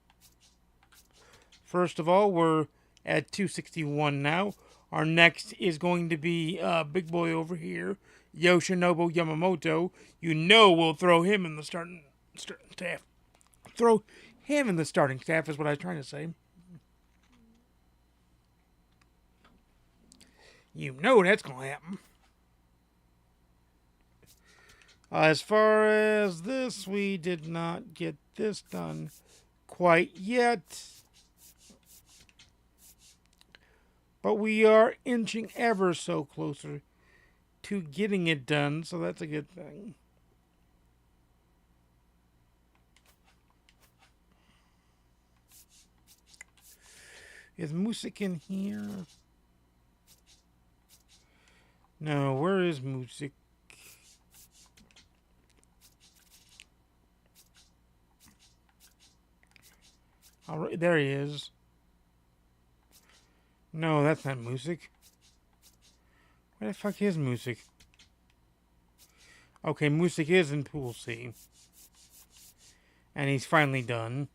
First of all, we're at 261 now. Our next is going to be big boy over here, Yoshinobu Yamamoto. You know we'll throw him in the starting staff. Throw him in the starting staff is what I was trying to say. You know that's going to happen. As far as this, we did not get this done quite yet. But we are inching ever so closer to getting it done, so that's a good thing. Is Music in here? No, where is Music? All right, there he is. No, that's not Music. Where the fuck is Music? Okay, Music is in Pool C. And he's finally done.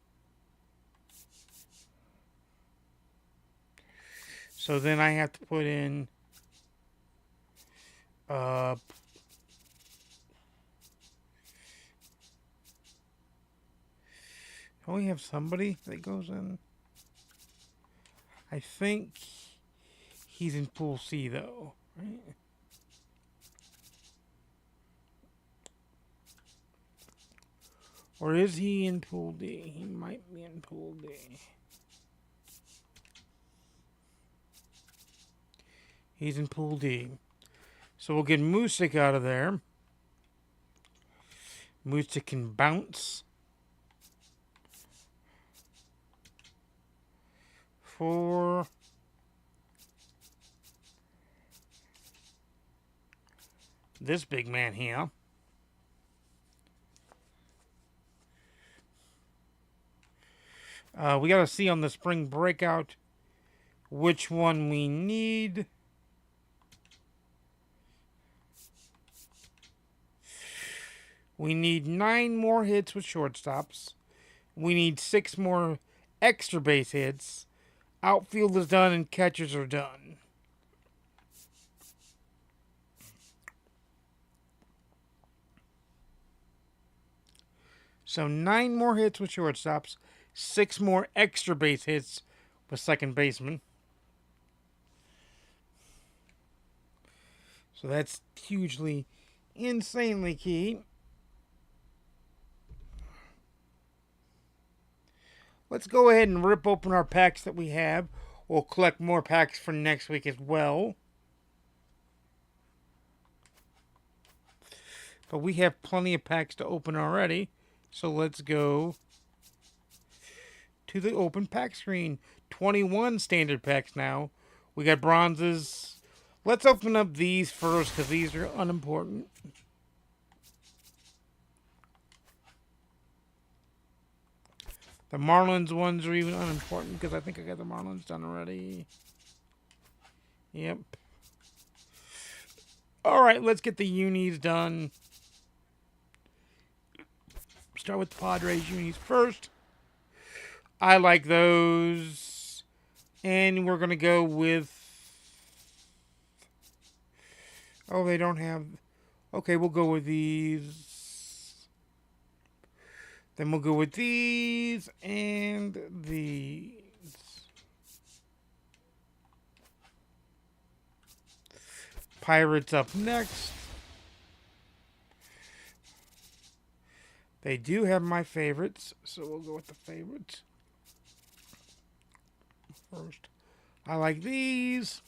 So then I have to put in... Oh, we have somebody that goes in? I think he's in Pool C, though, right? Or is he in Pool D? He might be in Pool D. He's in Pool D. So we'll get Music out of there. Music can bounce. For this big man here. We got to see on the spring breakout which one we need. We need 9 more hits with shortstops. We need 6 more extra base hits. Outfield is done and catchers are done. So 9 more hits with shortstops, 6 more extra base hits with second baseman. So that's hugely, insanely key. Let's go ahead and rip open our packs that we have. We'll collect more packs for next week as well. But we have plenty of packs to open already. So let's go to the open pack screen. 21 standard packs now. We got bronzes, Let's open up these first because these are unimportant. The Marlins ones are even unimportant because I think I got the Marlins done already. Yep. Alright, let's get the unis done. Start with the Padres unis first. I like those. And we're going to go with... Oh, they don't have... Okay, we'll go with these. Then we'll go with these and these. Pirates up next. They do have my favorites, so we'll go with the favorites first. I like these.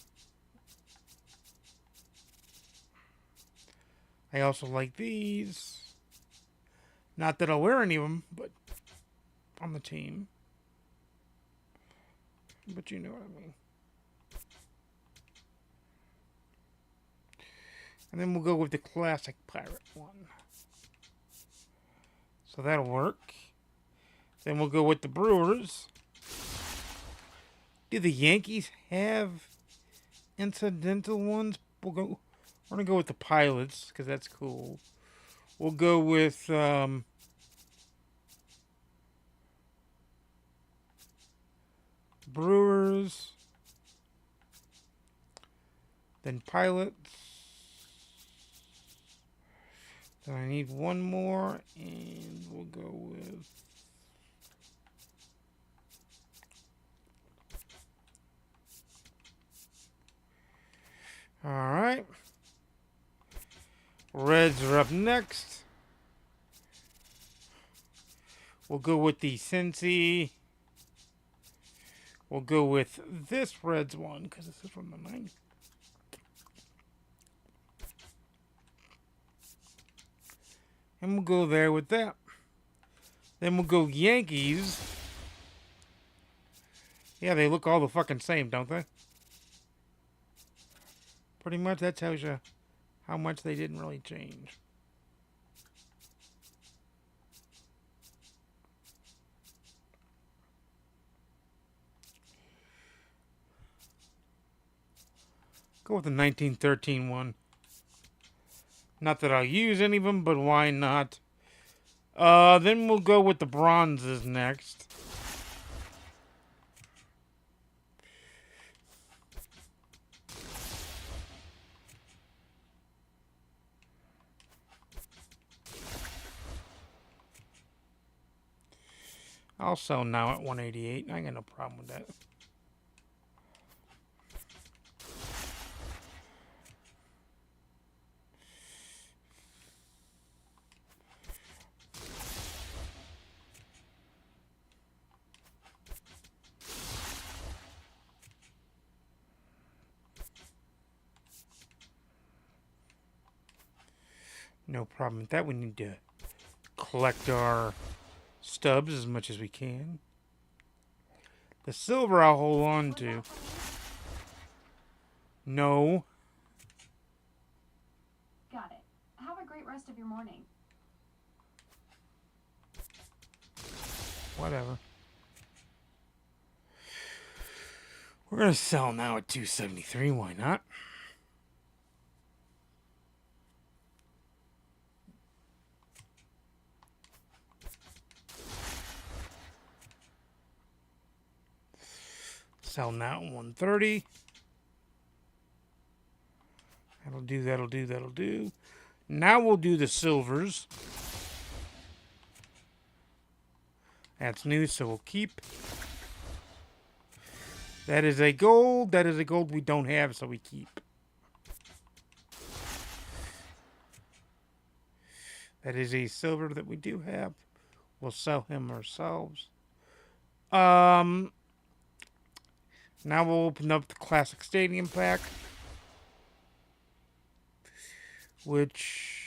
I also like these. Not that I'll wear any of them, but on the team. But you know what I mean. And then we'll go with the classic pirate one. So that'll work. Then we'll go with the Brewers. Do the Yankees have incidental ones? We're gonna go with the Pilots because that's cool. We'll go with Brewers, then Pilots. Then I need one more, and we'll go with all right. Reds are up next. We'll go with the Cincy. We'll go with this Reds one because this is from the 90s. And we'll go there with that. Then we'll go Yankees. Yeah, they look all the fucking same, don't they? Pretty much that tells you how much they didn't really change. Go with the 1913 one. Not that I'll use any of them, but why not? Then we'll go with the bronzes next. I'll sell now at 188. I ain't got no problem with that. No problem with that. We need to collect our stubs as much as we can. The silver I'll hold on to. No. Got it. Have a great rest of your morning. Whatever. We're going to sell now at 273. Why not? Sell now at 130. That'll do, that'll do, that'll do. Now we'll do the silvers. That's new, so we'll keep. That is a gold. That is a gold we don't have, so we keep. That is a silver that we do have. We'll sell him ourselves. Now we'll open up the Classic Stadium pack. Which...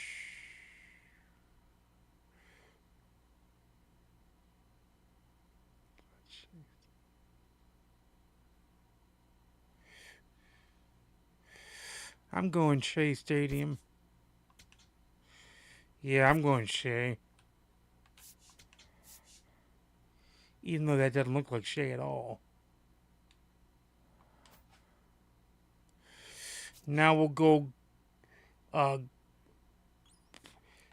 I'm going Shea Stadium. Yeah, I'm going Shea. Even though that doesn't look like Shea at all. Now we'll go uh,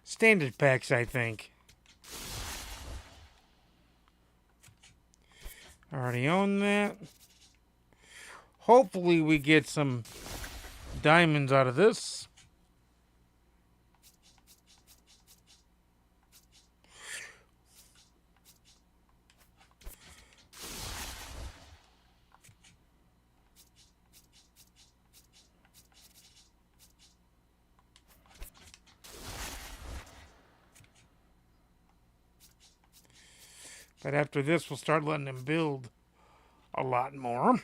standard packs, I think. Already own that. Hopefully we get some diamonds out of this. But after this, we'll start letting them build a lot more.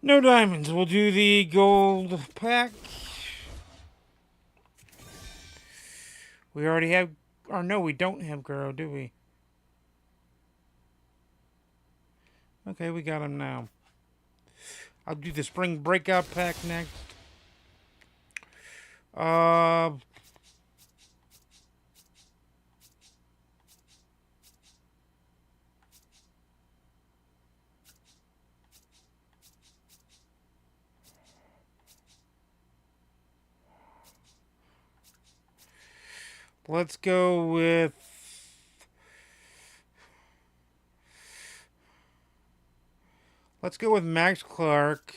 No diamonds. We'll do the gold pack. We already have... Or no, we don't have Guro, do we? Okay, we got him now. I'll do the spring breakout pack next. Uh... Let's go with... Let's go with Max Clark.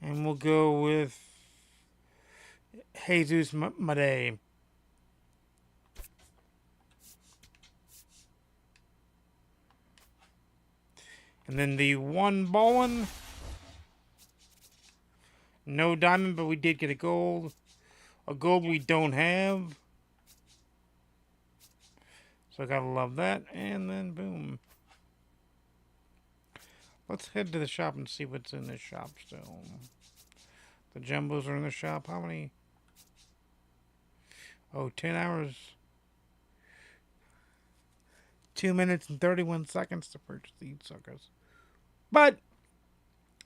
And we'll go with Jesus Made. And then the one Bowen. No diamond, but we did get a gold. A gold we don't have. So I gotta love that. And then boom. Let's head to the shop and see what's in this shop still. The jumbos are in the shop. How many? Oh, 10 hours. 2 minutes and 31 seconds to purchase these suckers. But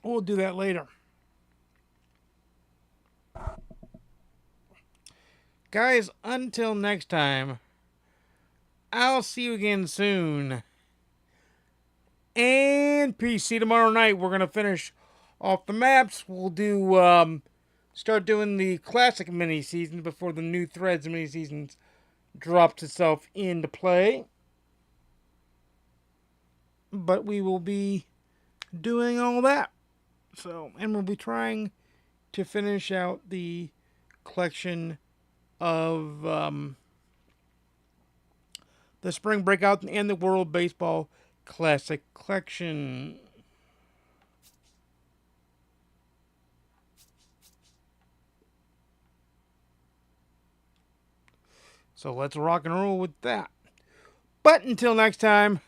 we'll do that later. Guys, until next time, I'll see you again soon. And peace. See you tomorrow night. We're going to finish off the maps. We'll do, start doing the classic mini season before the new Threads mini seasons drops itself into play. But we will be doing all that. So, and we'll be trying to finish out the collection of the Spring Breakout and the World Baseball Classic collection. So let's rock and roll with that. But until next time,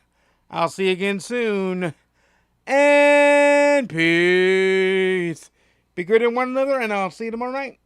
I'll see you again soon. And peace. Be good to one another, and I'll see you tomorrow night.